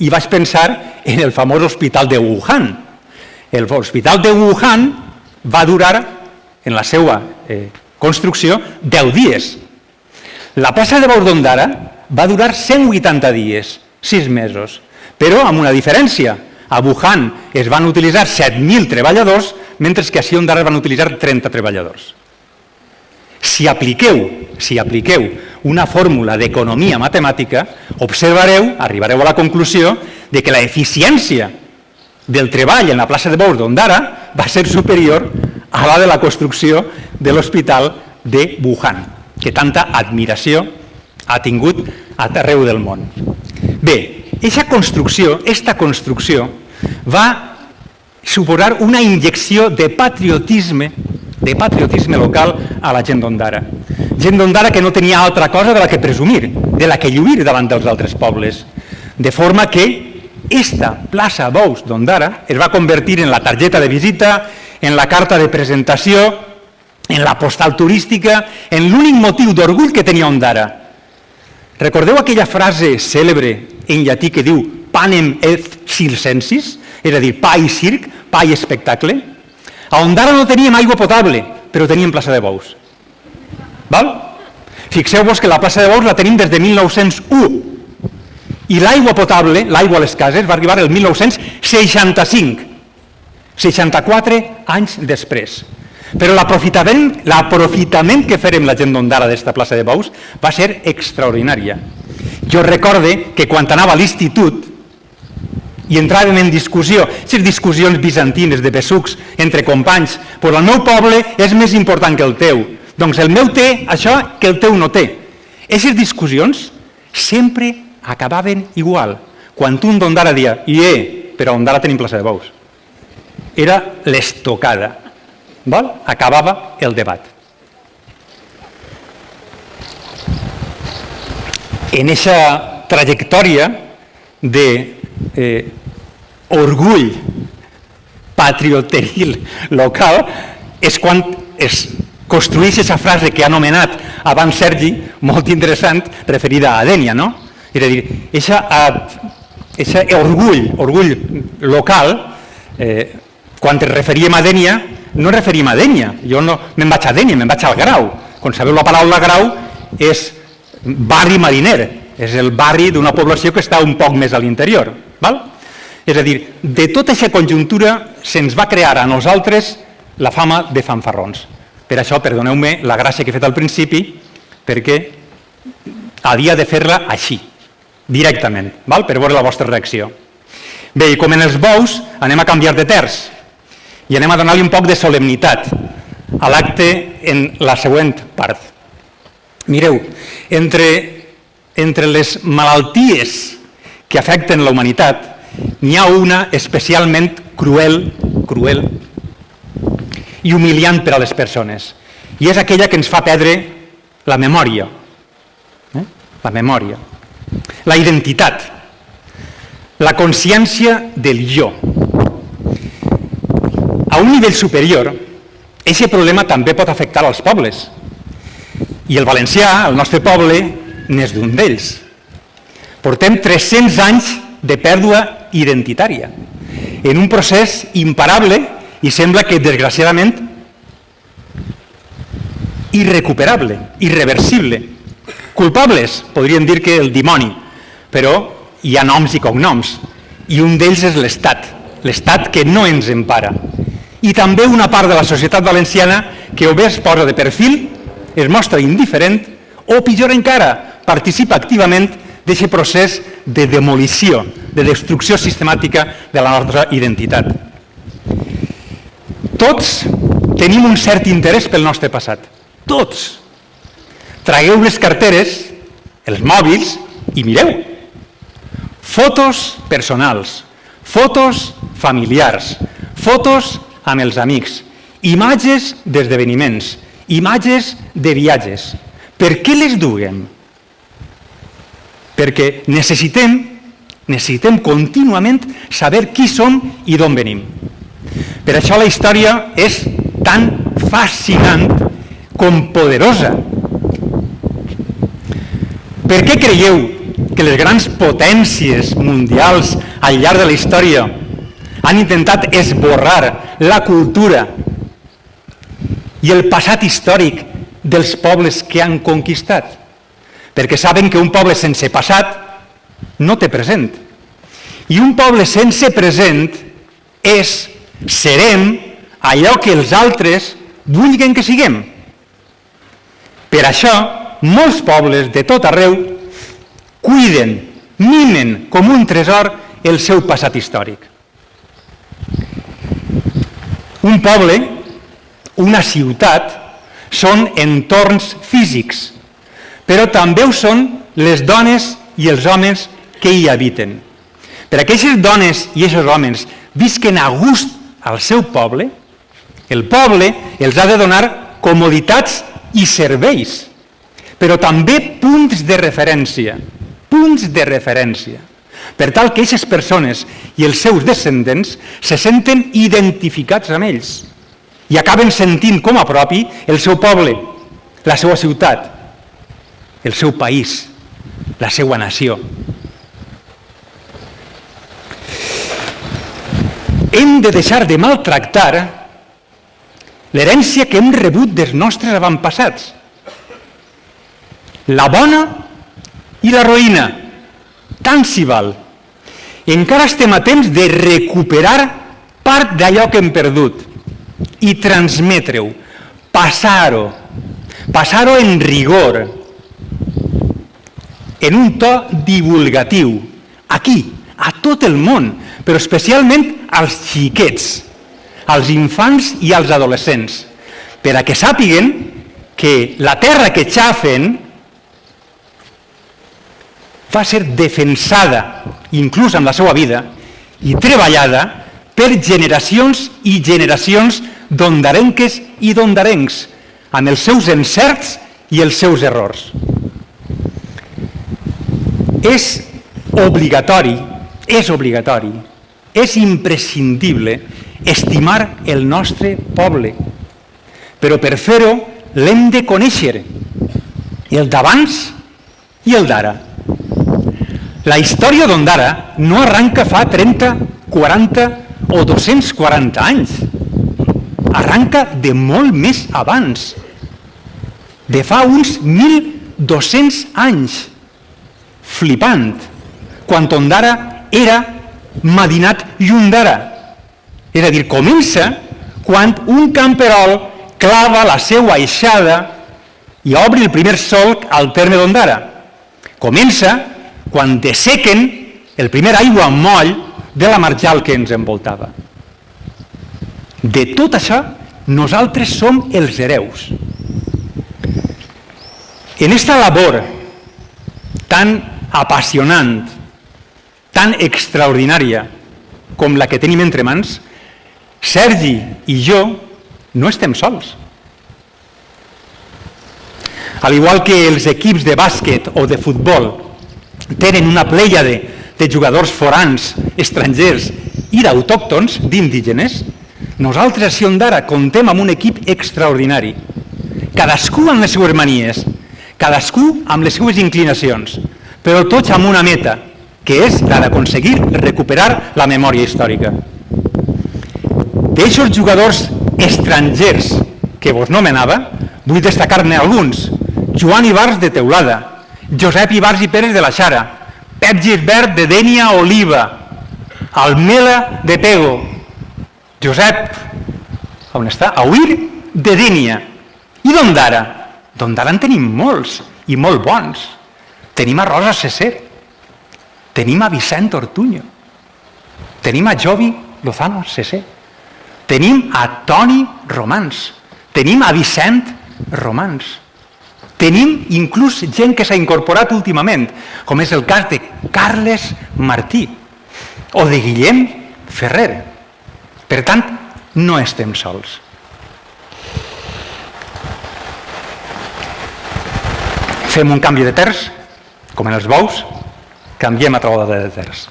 i vaig pensar en el famós hospital de Wuhan. El hospital de Wuhan va durar, en la seva construcció, 10 dies. La plaça de bous d'Ondara va durar 180 dies, 6 mesos, però amb una diferència. A Wuhan es van utilitzar 7.000 treballadors, mentre que a Ondara es van utilitzar 30 treballadors. Si apliqueu una fórmula d'economia matemàtica, arribareu a la conclusió de que l'eficiència del treball en la plaça de bous d'Ondara va ser superior a la de la construcció de l'hospital de Wuhan, que tanta admiració ha tingut a arreu del món. Bé, esta construcció va suposar una injecció de patriotisme local a la gent d'Ondara. Gent d'Ondara que no tenia altra cosa de la que presumir, de la que lluir davant dels altres pobles. De forma que esta plaça Bous d'Ondara es va convertir en la targeta de visita, en la carta de presentació, en la postal turística, en l'únic motiu d'orgull que tenia Ondara. Recordeu aquella frase cèlebre en llatí que diu panem et circensis, és a dir, pa i circ, pa i espectacle? A Ondara no teníem aigua potable, però teníem plaça de bous. Fixeu-vos que la plaça de bous la tenim des de 1901 i l'aigua potable, l'aigua a les cases, va arribar el 1965, 64 anys després. Però l'aprofitament que farem la gent d'Ondara d'esta plaça de bous va ser extraordinària. Jo recorde que quan anava a l'institut i entràvem en discussió, aquestes discussions bizantines de besucs entre companys, però el meu poble és més important que el teu. Doncs el meu té això que el teu no té. Aquestes discussions sempre acabaven igual. Quan un d'Ondara dia, però a Ondara tenim plaça de bous. Era l'estocada. Acabava el debat. En aquesta trajectòria d'orgull patrioteril local és quan es construeix aquesta frase que ha anomenat abans Sergi, molt interessant, referida a Dénia, no? És a dir, aquest orgull local, quan ens referíem a Dénia, no ens referim a Dénia. Jo no me'n vaig a Dénia, me'n vaig al Grau. Com sabeu, la paraula Grau és barri mariner, és el barri d'una població que està un poc més a l'interior. És a dir, de tota aquesta conjuntura se'ns va crear a nosaltres la fama de fanfarrons. Per això, perdoneu-me la gràcia que he fet al principi, perquè havia de fer-la així, directament, per veure la vostra reacció. Bé, i com en els bous, anem a canviar de terç i anem a donar-li un poc de solemnitat a l'acte en la següent part. Mireu, entre les malalties que afecten la humanitat, n'hi ha una especialment cruel i humiliant per a les persones, i és aquella que ens fa perdre la memòria, la identitat, la consciència del jo. A un nivell superior, aquest problema també pot afectar als pobles, i el valencià, el nostre poble, n'és d'un d'ells. Portem 300 anys de pèrdua identitària, en un procés imparable i sembla que, desgraciadament, irrecuperable, irreversible. Culpables, podríem dir que el dimoni, però hi ha noms i cognoms, i un d'ells és l'Estat que no ens empara. I també una part de la societat valenciana que o bé es posa de perfil, es mostra indiferent, o pitjor encara, participa activament d'aquest procés de demolició, de destrucció sistemàtica de la nostra identitat. Tots tenim un cert interès pel nostre passat. Tots. Tragueu les carteres, els mòbils i mireu. Fotos personals, fotos familiars, fotos amb els amics, imatges d'esdeveniments, imatges de viatges. Per què les duguem? Perquè necessitem contínuament saber qui som i d'on venim. Per això la història és tan fascinant com poderosa. Per què creieu que les grans potències mundials al llarg de la història han intentat esborrar la cultura i el passat històric dels pobles que han conquistat? Perquè saben que un poble sense passat no té present. I un poble sense present serem allò que els altres vulguin que siguem. Per això, molts pobles de tot arreu cuiden, mimen com un tresor el seu passat històric. Un poble, una ciutat, són entorns físics, però també ho són les dones i els homes que hi habiten. Per a que aquestes dones i aquests homes visquen a gust al seu poble, el poble els ha de donar comoditats i serveis, però també punts de referència, per tal que aquestes persones i els seus descendents se senten identificats amb ells i acaben sentint com a propi el seu poble, la seva ciutat, el seu país, la seva nació. Hem de deixar de maltractar l'herència que hem rebut dels nostres avantpassats. La bona i la roïna, tant s'hi val. Encara estem a temps de recuperar part d'allò que hem perdut i transmetre-ho, passar-ho en rigor, en un to divulgatiu, aquí, a tot el món, però especialment als xiquets, als infants i als adolescents, per a que sàpiguen que la terra que xafen va ser defensada, inclús amb la seva vida, i treballada per generacions i generacions d'ondarenques i d'ondarencs, amb els seus encerts i els seus errors. És obligatori, és imprescindible estimar el nostre poble, però per fer-ho l'hem de conèixer, el d'abans i el d'ara. La història d'Ondara no arranca fa 30, 40 o 240 anys. Arranca de molt més abans, de fa uns 1.200 anys. Flipant, quan Ondara era Madinat Yundara. És a dir, comença quan un camperol clava la seva aixada i obre el primer solc al terme d'Ondara. Comença quan dessequen el primer aiguamoll de la marjal que ens envoltava. De tot això nosaltres som els hereus. En esta labor tan apassionant, tan extraordinària com la que tenim entre mans, Sergi i jo no estem sols. Al igual que els equips de bàsquet o de futbol tenen una plèiade de jugadors forans, estrangers i d'autòctons, d'indígenes, nosaltres a Ondara comptem amb un equip extraordinari. Cadascú amb les seues manies, cadascú amb les seues inclinacions, però tots amb una meta, que és la d'aconseguir recuperar la memòria històrica. D'eixos jugadors estrangers que vos nomenava, vull destacar-ne alguns. Joan Ibars de Teulada, Josep Ibars i Pérez de la Xara, Pep Gisbert de Dénia Oliva, Almela de Pego, Josep, on està? Auir de Dénia. I d'Ondara? D'Ondara en tenim molts, i molt bons. Tenim a Rosa Cesser, tenim a Vicent Ortuño, tenim a Jovi Lozano Cesser, tenim a Toni Romans, tenim a Vicent Romans, tenim inclús gent que s'ha incorporat últimament, com és el cas de Carles Martí o de Guillem Ferrer. Per tant, no estem sols. Fem un canvi de terç, com en els bous, canviem a trobada de terç.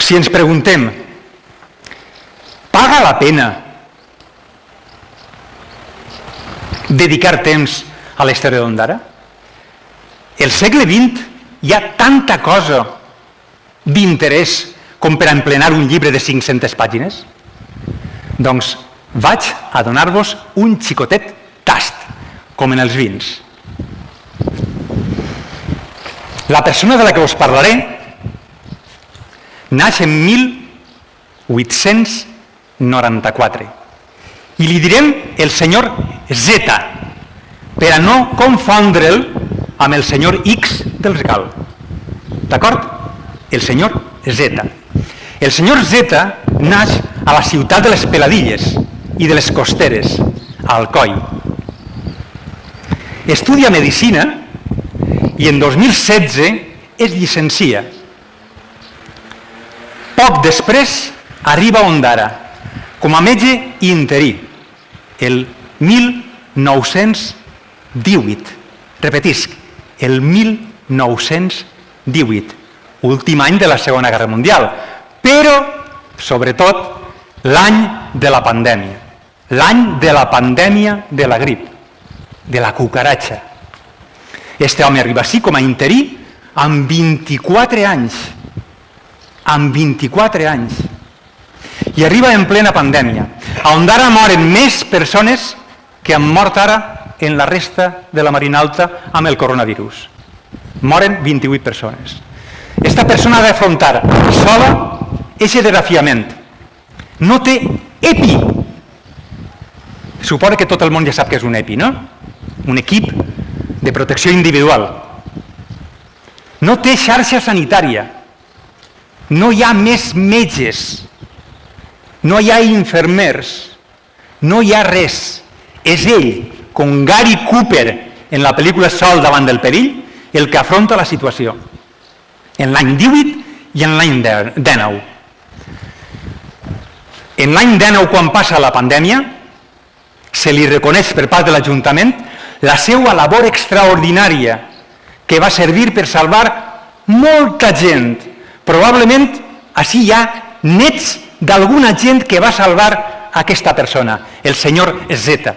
Si ens preguntem, paga la pena dedicar temps a la història d'Ondara? Al segle XX hi ha tanta cosa d'interès com per a emplenar un llibre de 500 pàgines? Doncs vaig a donar-vos un xicotet tast, com en els vins. La persona de la que us parlaré naix en 1894 i li direm el senyor Z, per a no confondre'l amb el senyor X dels GAL. D'acord? El senyor Z. El senyor Z naix a la ciutat de les Peladilles i de les Costeres, a Alcoi. Estudia medicina i en 2016 es llicencia. Poc després arriba a Ondara com a metge interí, el 1918. Repetisc, el 1918, últim any de la Segona Guerra Mundial, però, sobretot, l'any de la pandèmia. L'any de la pandèmia de la grip, de la cucaratxa. Este home arriba així com a interí amb 24 anys. Amb 24 anys. I arriba en plena pandèmia. A Ondara moren més persones que han mort ara en la resta de la Marina Alta amb el coronavirus. Moren 28 persones. Esta persona ha d'afrontar sola eixe desafiament. No té EPI. Suposa que tot el món ja sap que és un EPI, no? Un equip de protecció individual. No té xarxa sanitària. No hi ha més metges. No hi ha infermers. No hi ha res. És ell, com Gary Cooper en la pel·lícula Sol davant del perill, el que afronta la situació. En l'any 18 i en l'any 19. En l'any 19, quan passa la pandèmia, se li reconeix per part de l'Ajuntament la seva labor extraordinària que va servir per salvar molta gent. Probablement així hi ha nets d'alguna gent que va salvar aquesta persona, el senyor Z.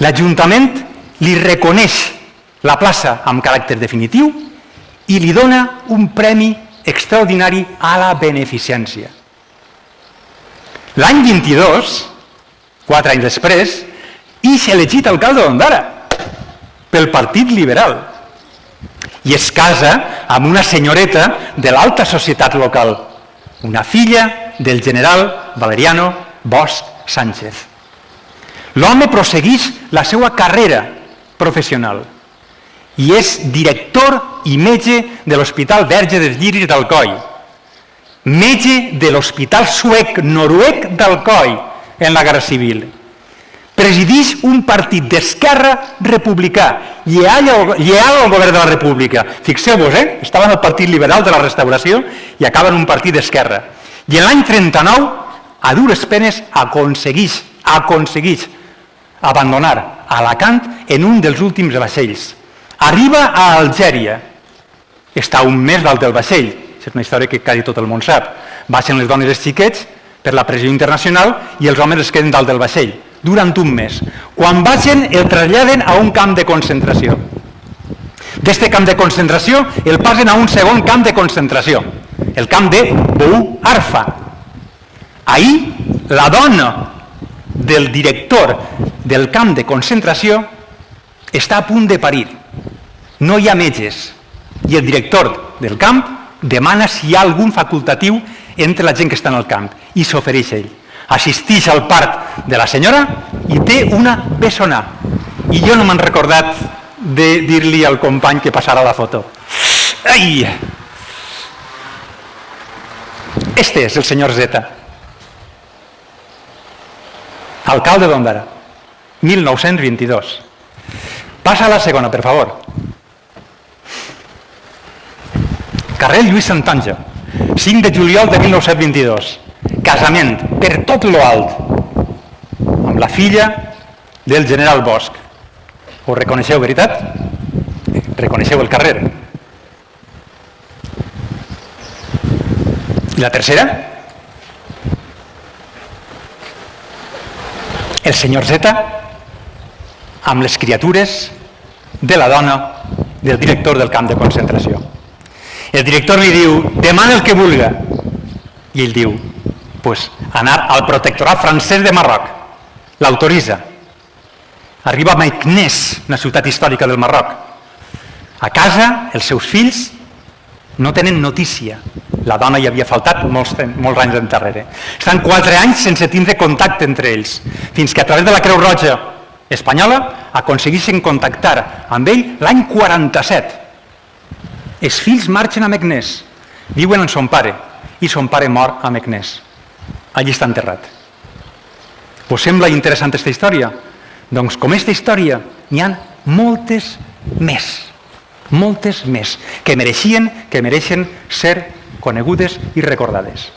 L'Ajuntament li reconeix la plaça amb caràcter definitiu i li dona un premi extraordinari a la beneficència. L'any 22, 4 anys després, és elegit alcalde d'Ondara pel Partit Liberal i es casa amb una senyoreta de l'alta societat local, una filla del general Valeriano Bosch Sánchez. L'home prossegueix la seva carrera professional i és director i metge de l'Hospital Verge dels Lliris d'Alcoi, metge de l'Hospital Suec-Noruec d'Alcoi en la Guerra Civil. Presideix un partit d'esquerra republicà, lleal al govern de la República. Fixeu-vos, estava en el Partit Liberal de la Restauració i acaba en un partit d'esquerra. I l'any 39, a dures penes, aconsegueix abandonar Alacant en un dels últims vaixells. Arriba a Algèria, està un mes dalt del vaixell, és una història que quasi tot el món sap. Baixen les dones i els xiquets per la pressió internacional i els homes es queden dalt del vaixell durant un mes. Quan baixen el traslladen a un camp de concentració. D'este camp de concentració el passen a un segon camp de concentració, el camp de Bou Arfa. Ahir la dona del director del camp de concentració està a punt de parir. No hi ha metges i el director del camp demana si hi ha algun facultatiu entre la gent que està en el camp i s'ofereix ell. Assisteix al part de la senyora i té una bessona. I jo no m'han recordat de dir-li al company que passarà la foto. Ai! Este és el senyor Zeta, alcalde d'Ondara, 1922. Passa a la segona, per favor. Carrer Lluís Santanja, 5 de juliol de 1922. Casament, per tot lo alt, amb la filla del general Bosch. Ho reconeixeu, veritat? Reconeixeu el carrer. I la tercera? El senyor Zeta amb les criatures de la dona del director del camp de concentració. El director li diu, demana el que vulga. I ell diu, pues, anar al protectorat francès de Marroc. L'autoritza. Arriba a Meknès, una ciutat històrica del Marroc. A casa, els seus fills no tenen notícia. La dona hi havia faltat molts anys endarrere. Estan 4 anys sense tindre contacte entre ells, fins que a través de la Creu Roja espanyola aconsegueixen contactar amb ell l'any 47. Els fills marxen a Meknès, viuen amb son pare, i son pare mor a Meknès. Allí està enterrat. Us sembla interessant aquesta història? Doncs com aquesta història n'hi ha moltes més, que mereixen ser conegudes i recordades.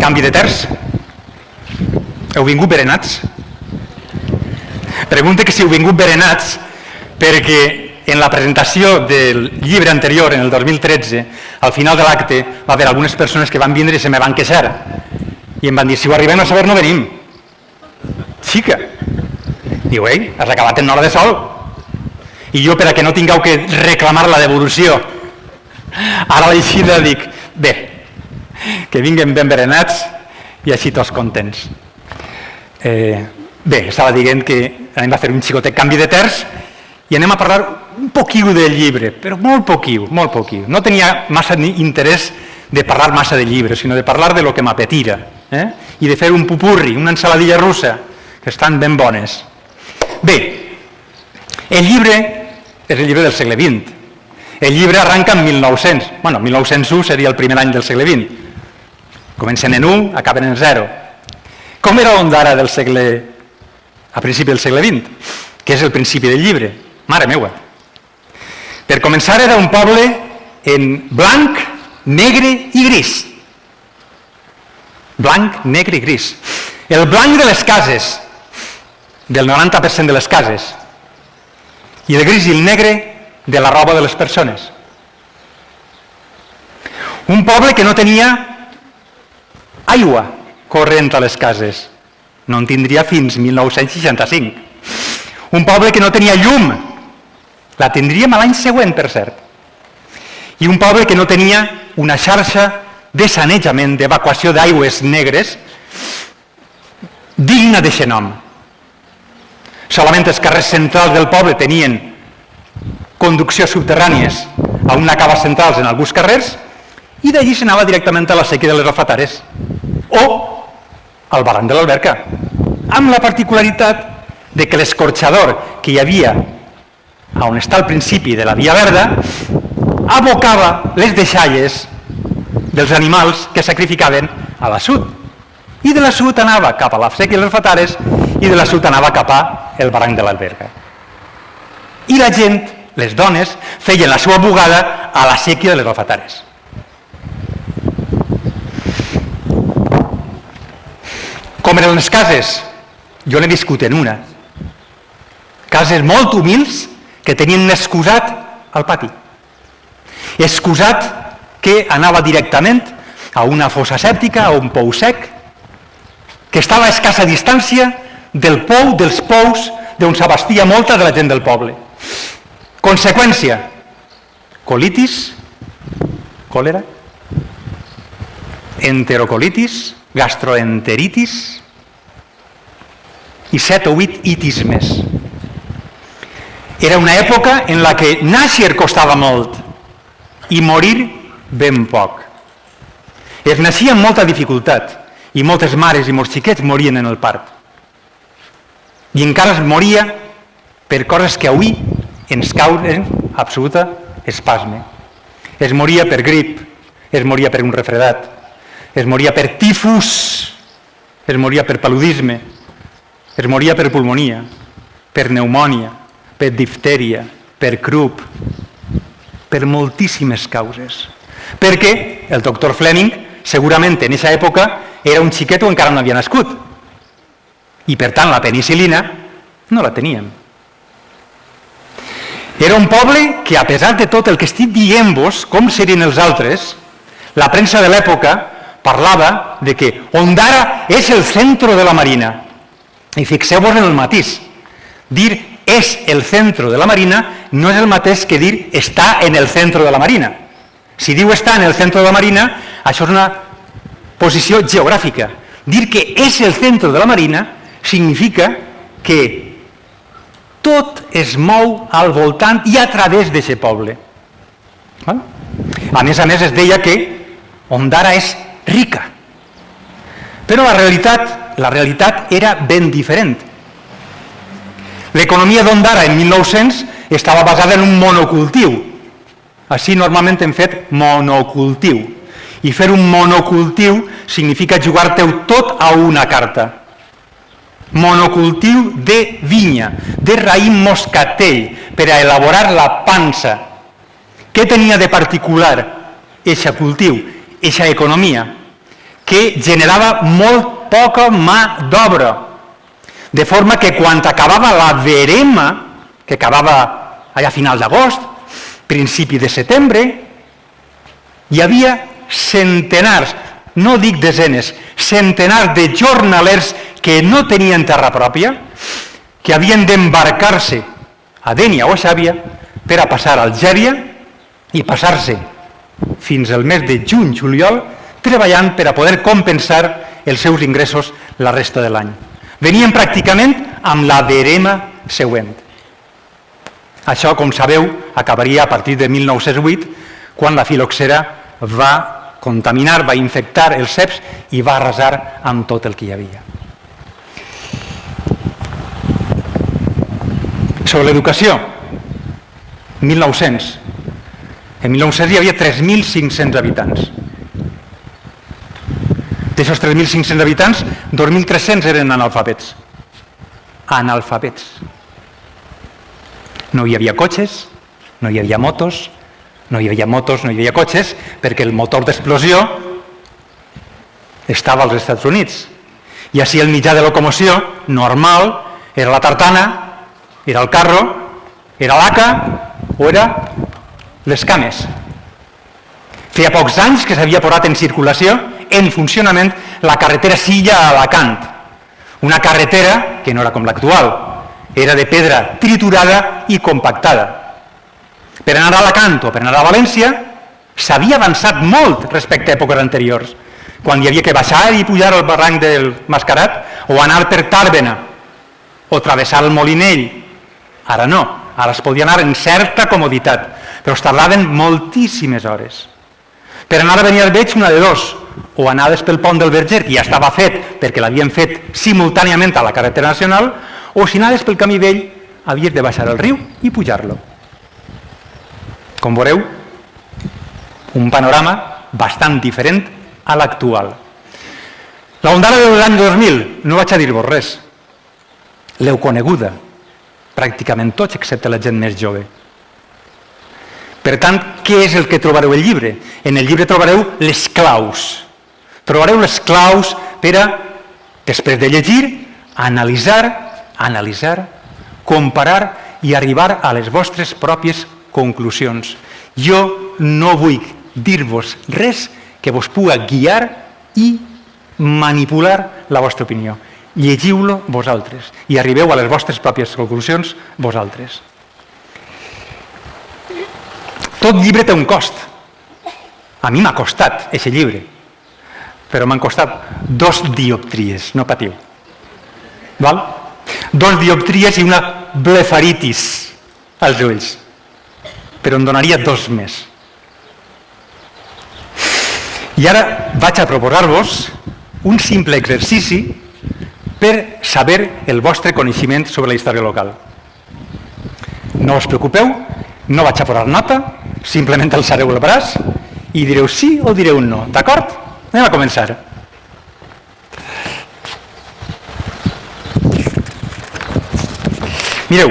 Canvi de terç. Heu vingut berenats? Pregunte que si heu vingut berenats perquè en la presentació del llibre anterior, en el 2013, al final de l'acte va haver algunes persones que van vindre i se me van queixar i em van dir, si ho arribem a saber no venim. Xica. Diu, has acabat en hora de sol. I jo, per a que no tingueu que reclamar la devolució, ara l'aixida dic, bé, que vinguen ben berenats i així tots contents. Bé, estava dient que anem a fer un xicotet canvi de terç i anem a parlar un poquiu del llibre, però molt poquiu. No tenia massa interès de parlar massa del llibre, sinó de parlar de lo que m'apetira, i de fer un pupurri, una ensaladilla russa, que estan ben bones. Bé, el llibre és el llibre del segle XX. El llibre arranca en 1900. Bueno, 1901 seria el primer any del segle XX. Comencen en 1, acaben en 0. Com era Ondara a principi del segle XX? Que és el principi del llibre. Mare meua. Per començar, era un poble en blanc, negre i gris. Blanc, negre i gris. El blanc de les cases, del 90% de les cases, i el gris i el negre de la roba de les persones. Un poble que no tenia aigua corrent a les cases. No en tindria fins 1965. Un poble que no tenia llum. La tindríem l'any següent, per cert. I un poble que no tenia una xarxa de sanejament, d'evacuació d'aigües negres digna d'aquest nom. Solament els carrers centrals del poble tenien conduccions subterrànies a una cava centrals en alguns carrers i d'allí s'anava directament a la sèquia de les Alfatares o al barranc de l'Alberca, amb la particularitat de que l'escorxador que hi havia on està el principi de la Via Verda abocava les deixalles dels animals que sacrificaven a la sud. I de la sud anava cap a la Sèquia i les Alfatares i de la sud anava cap al barranc de l'Alberga. I la gent, les dones, feien la seva bugada a la Sèquia de les Alfatares. Com eren les cases? Jo n'he viscut en una. Cases molt humils que tenien un excusat al pati. Excusat que anava directament a una fossa sèptica, a un pou sec, que estava a escassa distància del pou, dels pous, d'on s'abastia molta de la gent del poble. Conseqüència, colitis, còlera, enterocolitis, gastroenteritis i 7 o 8 itis més. Era una època en la que nàixer costava molt i morir ben poc. Es naixia amb molta dificultat i moltes mares i molts xiquets morien en el part. I encara es moria per coses que avui ens causen absoluta espasme. Es moria per grip, es moria per un refredat, es moria per tifus, es moria per paludisme, es moria per pulmonia, per pneumònia, per diftèria, per crup, per moltíssimes causes. Perquè el doctor Fleming, segurament en aquesta època, era un xiquet o encara no havia nascut. I per tant la penicil·lina no la teníem. Era un poble que, a pesar de tot el que estic dient-vos, com serien els altres, la premsa de l'època parlava de que Ondara és el centre de la Marina. I fixeu-vos en el matís. Dir és el centre de la Marina no és el mateix que dir està en el centre de la Marina. Si diu està en el centre de la Marina, això és una posició geogràfica. Dir que és el centre de la Marina significa que tot es mou al voltant i a través d'aquest poble. A més, es deia que Ondara és rica. Però la realitat era ben diferent. L'economia d'Ondara en 1900 estava basada en un monocultiu. Així normalment hem fet monocultiu. I fer un monocultiu significa jugar-te-ho tot a una carta. Monocultiu de vinya, de raïm moscatell, per a elaborar la pansa. Què tenia de particular eixe cultiu, eixa economia? Que generava molt poca mà d'obra. De forma que quan acabava la verema, que acabava allà a final d'agost, principi de setembre, hi havia centenars, no dic desenes, centenars de jornalers que no tenien terra pròpia, que havien d'embarcar-se a Dénia o a Xàbia per a passar a Algèria i passar-se fins al mes de juny-juliol treballant per a poder compensar els seus ingressos la resta de l'any. Venien pràcticament amb la verema següent. Això, com sabeu, acabaria a partir de 1908, quan la filoxera va contaminar, va infectar els ceps i va arrasar amb tot el que hi havia. Sobre l'educació, 1900. En 1900 hi havia 3.500 habitants. D'aixòs 3.500 habitants, 2.300 eren analfabets. Analfabets. No hi havia cotxes, no hi havia motos, no hi havia cotxes, perquè el motor d'explosió estava als Estats Units. I així el mitjà de locomoció normal era la tartana, era el carro, era l'haca o era les cames. Feia pocs anys que s'havia posat en circulació, en funcionament, la carretera Silla-Alacant. Una carretera que no era com l'actual, era de pedra triturada i compactada. Per anar a Alacant o per anar a València s'havia avançat molt respecte a èpoques anteriors, quan hi havia que baixar i pujar al barranc del Mascarat o anar per Tàrbena o travessar el Molinell. Ara no, ara es podia anar en certa comoditat, però es tardaven moltíssimes hores. Per anar a Beniarbeig, una de dos, o anaves pel pont del Verger, que ja estava fet perquè l'havien fet simultàniament a la carretera nacional, o si anaves pel camí vell, havies de baixar al riu i pujar-lo. Com veureu, un panorama bastant diferent a l'actual. La ondara de l'any 2000, no vaig a dir-vos res. L'heu coneguda, pràcticament tots, excepte la gent més jove. Per tant, què és el que trobareu al llibre? En el llibre trobareu les claus. Trobareu les claus per a, després de llegir, analitzar, comparar i arribar a les vostres pròpies conclusions. Jo no vull dir-vos res que vos puga guiar i manipular la vostra opinió. Llegiu-lo vosaltres i arribeu a les vostres pròpies conclusions vosaltres. Tot llibre té un cost. A mi m'ha costat aquest llibre, però m'han costat 2 dioptries, no patiu. Val? 2 dioptries i una blefaritis als ulls, però em donaria 2 més. I ara vaig a proposar-vos un simple exercici per saber el vostre coneixement sobre la història local. No us preocupeu, no vaig a posar nota, simplement alçareu el braç i direu sí o direu no, d'acord? Anem a començar. Mireu,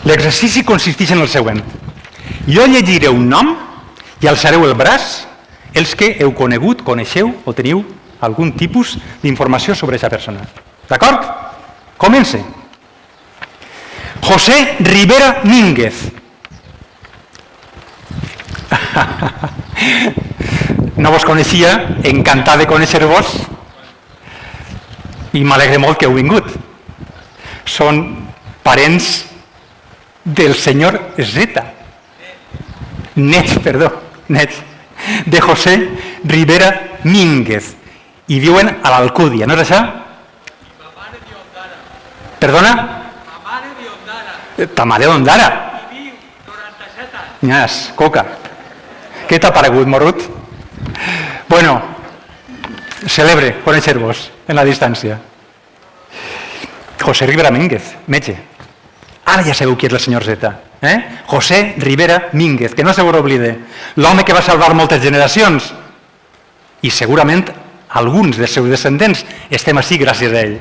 l'exercici consisteix en el següent. Jo llegiré un nom i alçareu el braç els que heu conegut, coneixeu o teniu algun tipus d'informació sobre aquesta persona. D'acord? Comence. José Rivera Mínguez. No vos coneixia, encantat de conèixer-vos i m'alegre molt que heu vingut. Són parents del senyor Zeta. Net, de José Rivera Mínguez. I viuen a l'Alcúdia, no és això? Ma mare d'Ondara. Perdona? Ma mare d'Ondara. Ta mare d'Ondara. I viu 97 anys. Nyas, coca. Què t'ha paregut, morrut? Bueno, celebre conèixer-vos en la distància. José Rivera Mínguez, metge. Ara ja sabeu qui és el senyor Zeta. José Rivera Mínguez, que no se n'oblide. L'home que va salvar moltes generacions. I segurament alguns dels seus descendents estem així gràcies a ell.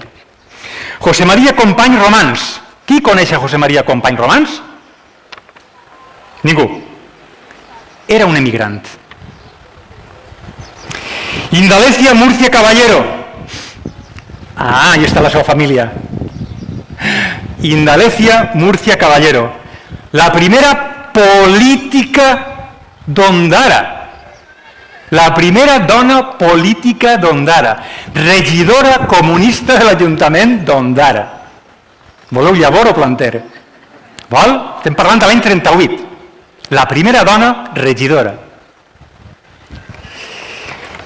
José María Company Romans. Qui coneix a José María Company Romans? Ningú. Era un emigrant. Indalecia Murcia Caballero. Ah, ahí està la seva família. Indalecia Murcia Caballero. La primera política d'Ondara. La primera dona política d'Ondara. Regidora comunista de l'Ajuntament d'Ondara. Voleu llavor o planter? Vol? Estem parlant de l'any 38. La primera dona regidora.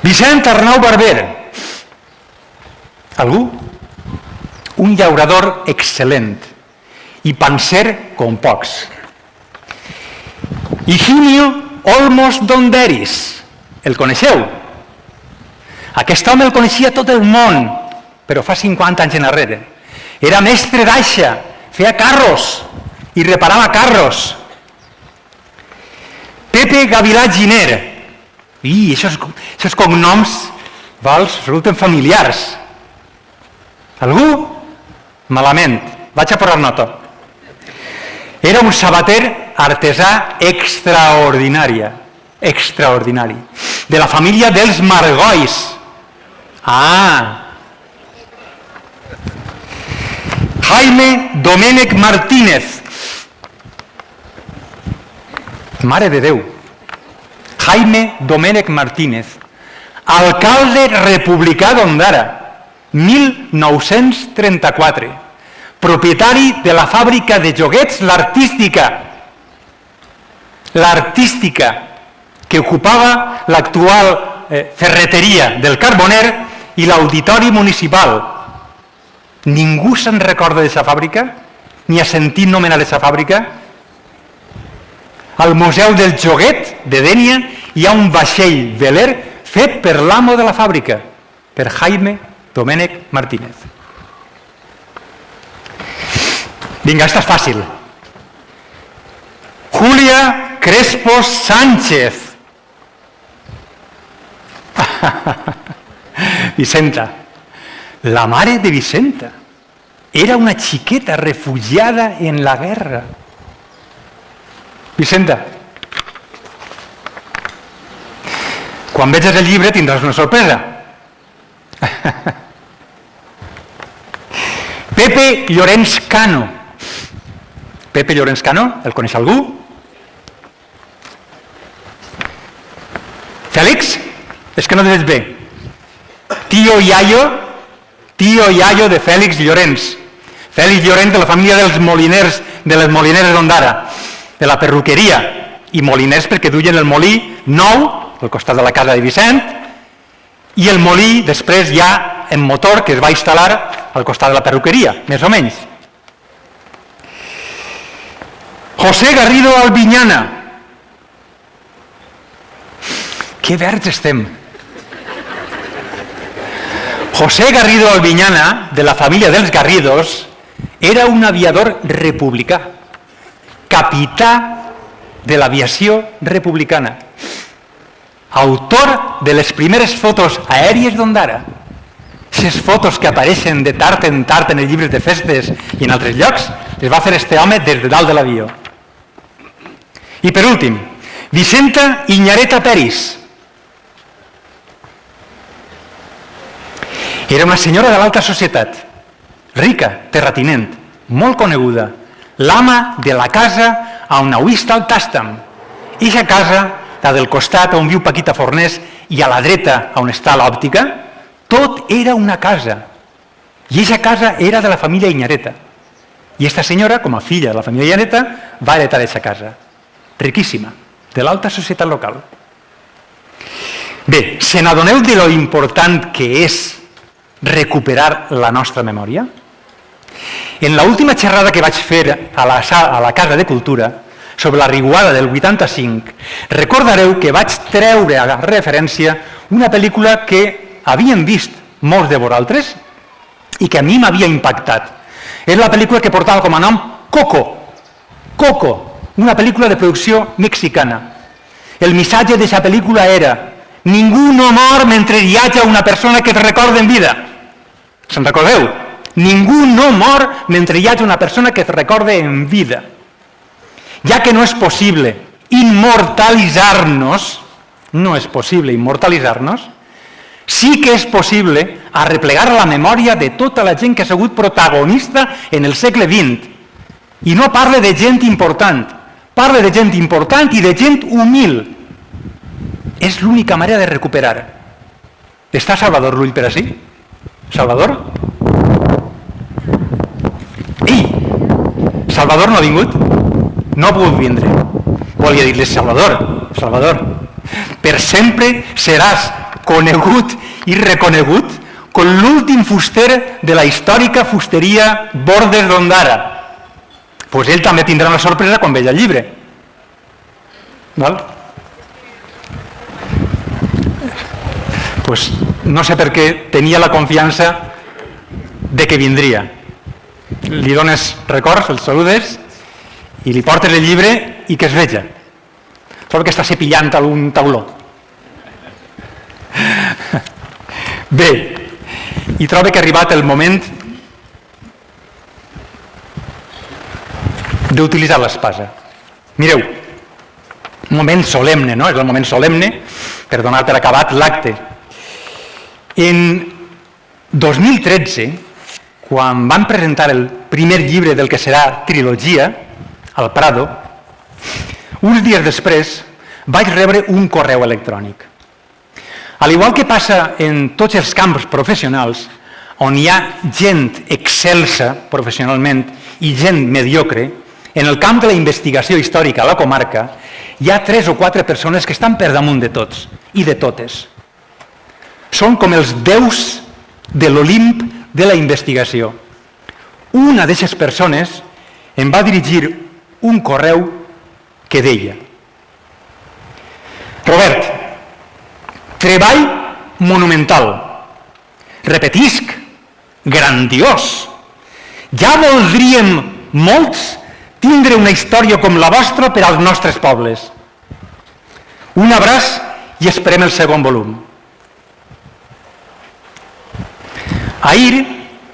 Vicent Arnau Barber. Algú? Un llaurador excel·lent i panser com pocs. Higinio Olmos Donderis. El coneixeu? Aquest home el coneixia tot el món, però fa 50 anys enrere. Era mestre d'aixa, feia carros i reparava carros. Pepe Gavilà Giner. I aquests cognoms resulten familiars. Algú? Malament. Vaig a posar nota. Era un sabater artesà extraordinari. De la família dels Margois. Jaime Domènech Martínez. Mare de Déu. Jaime Domènech Martínez. Alcalde republicà d'Ondara. 1934. Propietari de la fàbrica de joguets l'Artística, que ocupava l'actual ferreteria del Carboner i l'Auditori Municipal. Ningú se'n recorda d'aquesta fàbrica? Ni ha sentit nomenar d'aquesta fàbrica? Al Museu del Joguet de Dénia hi ha un vaixell veler fet per l'amo de la fàbrica, per Jaime Domènech Martínez. Vinga, esta és fàcil. Julia Crespo Sánchez. Vicenta, la mare de Vicenta. Era una xiqueta refugiada en la guerra. Vicenta, quan vegis el llibre tindràs una sorpresa. Pepe Llorenç Cano. Pepe Llorenç Cano, el coneix algú? Fèlix? És que no te veig bé. Tío Yayo de Fèlix Llorenç. Fèlix Llorenç de la família dels moliners, de les molineres d'Ondara, de la perruqueria, i moliners perquè duien el molí nou, al costat de la casa de Vicent, i el molí després ja en motor que es va instal·lar al costat de la perruqueria, més o menys. José Garrido Albiñana. Que verds estem. José Garrido Albiñana, de la família dels Garridos, era un aviador republicà, capità de l'aviació republicana, autor de les primeres fotos aèries d'Ondara. Les fotos que apareixen de tard en tard en els llibres de festes i en altres llocs, les va fer este home des de dalt de l'avió. I per últim, Vicenta Iñareta Peris. Era una senyora de l'alta societat, rica, terratinent, molt coneguda, l'ama de la casa on avui està el Tàstam. I aquesta casa, la del costat on viu Paquita Fornés i a la dreta on està l'òptica, tot era una casa. I aquesta casa era de la família Iñareta. I aquesta senyora, com a filla de la família Iñareta, va heretar aquesta casa. Riquíssima, de l'alta societat local. Bé, se n'adoneu de lo important que és recuperar la nostra memòria? En l'última xerrada que vaig fer a la Casa de Cultura sobre la riuada del 85, recordareu que vaig treure a referència una pel·lícula que havíem vist molts de vosaltres i que a mi m'havia impactat. És la pel·lícula que portava com a nom Coco. Coco, una pel·lícula de producció mexicana. El missatge d'aquesta pel·lícula era: ningú no mor mentre hi hagi una persona que et recorda en vida. Se'n recordeu? Ningú no mor mentre hi hagi una persona que et recorde en vida. Ja que no és possible immortalitzar-nos, sí que és possible arreplegar la memòria de tota la gent que ha sigut protagonista en el segle XX. I no parle de gent important, parle de gent important i de gent humil. És l'única manera de recuperar. Està Salvador Rull per ací? Salvador? Ei! Salvador no ha vingut? No ha pogut vindre. Volia dir-li: Salvador, per sempre seràs conegut i reconegut com l'últim fuster de la històrica fusteria Bordes d'Ondara. Doncs ell també tindrà una sorpresa quan vegi el llibre. Val? Pues no sé per què tenia la confiança de que vindria. Li dones records, el saludes i li portes el llibre i que es veja. Sort que està cepillant algun tauló. Bé, i trobo que ha arribat el moment d'utilitzar l'espasa. Mireu, un moment solemne, no? És el moment solemne per donar per acabat l'acte. En 2013, quan van presentar el primer llibre del que serà trilogia, al Prado, uns dies després vaig rebre un correu electrònic. Al igual que passa en tots els camps professionals, on hi ha gent excelsa professionalment i gent mediocre, en el camp de la investigació històrica a la comarca hi ha 3 o 4 persones que estan per damunt de tots i de totes. Són com els déus de l'Olimp de la investigació. Una d'aquestes persones em va dirigir un correu que deia: Robert, treball monumental. Repetisc, grandiós. Ja voldríem molts, tindre una història com la vostra per als nostres pobles. Un abraç i esperem el segon volum. Ahir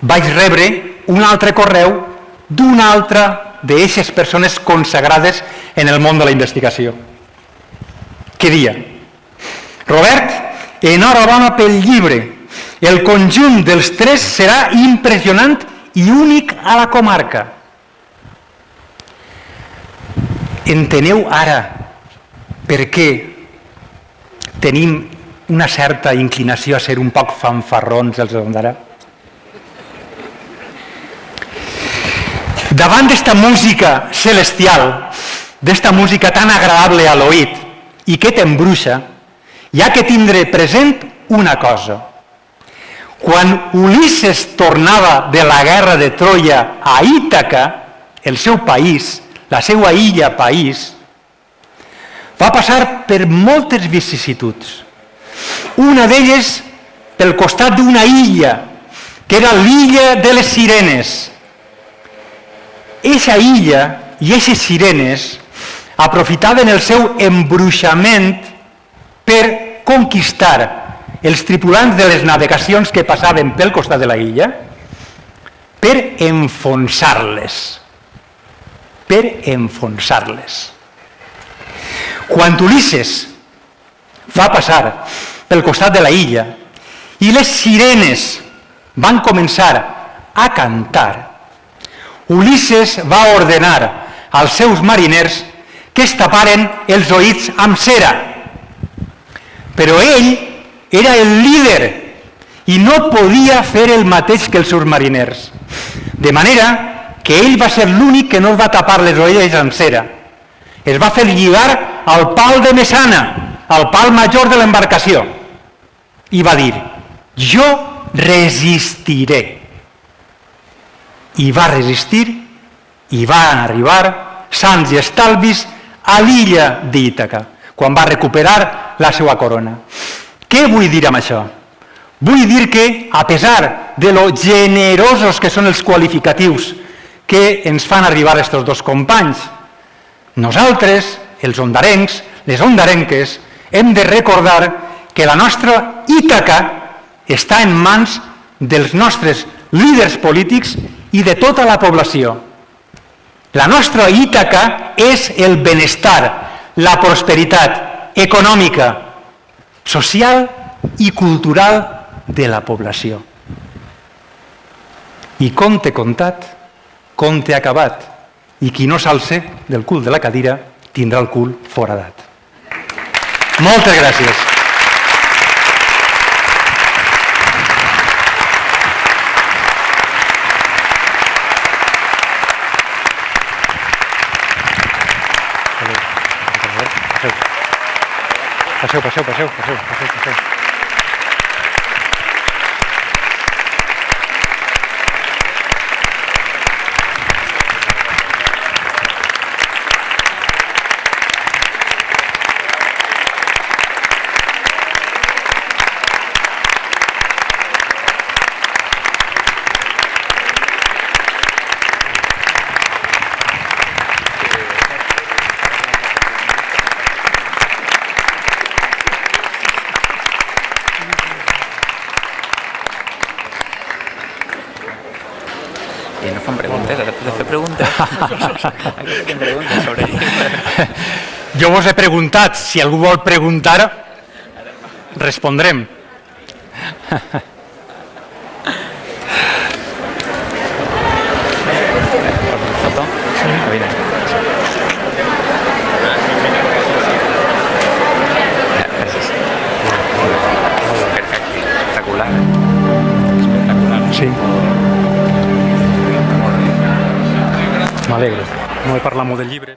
vaig rebre un altre correu d'una altra d'eixes persones consagrades en el món de la investigació. Què dia? Robert, enhorabona pel llibre. El conjunt dels tres serà impressionant i únic a la comarca. Enteneu ara per què tenim una certa inclinació a ser un poc fanfarrons els d'Ondara? Davant d'esta música celestial, d'esta música tan agradable a l'oït i que t'embruixa, hi ha que tindre present una cosa. Quan Ulisses tornava de la guerra de Troia a Ítaca, el seu país, la seva illa país, va passar per moltes vicissituds. Una d'elles pel costat d'una illa, que era l'illa de les Sirenes. Eixa illa i eixes sirenes aprofitaven el seu embruixament per conquistar els tripulants de les navegacions que passaven pel costat de la illa, per enfonsar-les. Per enfonsar-les. Quan Ulisses va passar pel costat de la illa i les sirenes van començar a cantar, Ulisses va ordenar als seus mariners que es taparen els oïts amb cera. Però ell era el líder i no podia fer el mateix que els seus mariners. De manera que ell va ser l'únic que no es va tapar les orelles amb cera. Es va fer lligar al pal de mesana, al pal major de l'embarcació, i va dir: jo resistiré. I va resistir i van arribar sants i estalvis a l'illa d'Ítaca, quan va recuperar la seva corona. Què vull dir amb això? Vull dir que, a pesar de lo generosos que són els qualificatius que ens fan arribar estos dos companys, nosaltres, els ondarencs, les ondarenques, hem de recordar que la nostra Ítaca està en mans dels nostres líders polítics i de tota la població. La nostra Ítaca és el benestar, la prosperitat econòmica, social i cultural de la població. I compte comptat, compte acabat, i qui no s'alce del cul de la cadira tindrà el cul foradat. Moltes gràcies. Passeu. I no fan preguntes, ara t'has de fer preguntes. Aquí preguntes sobre ell. Jo vos he preguntat, si algú vol preguntar, respondrem. Foto? Sí. Mira. Gràcies. Perfecte, espectacular. Espectacular. Sí. M'alegro. No he parlat molt del llibre.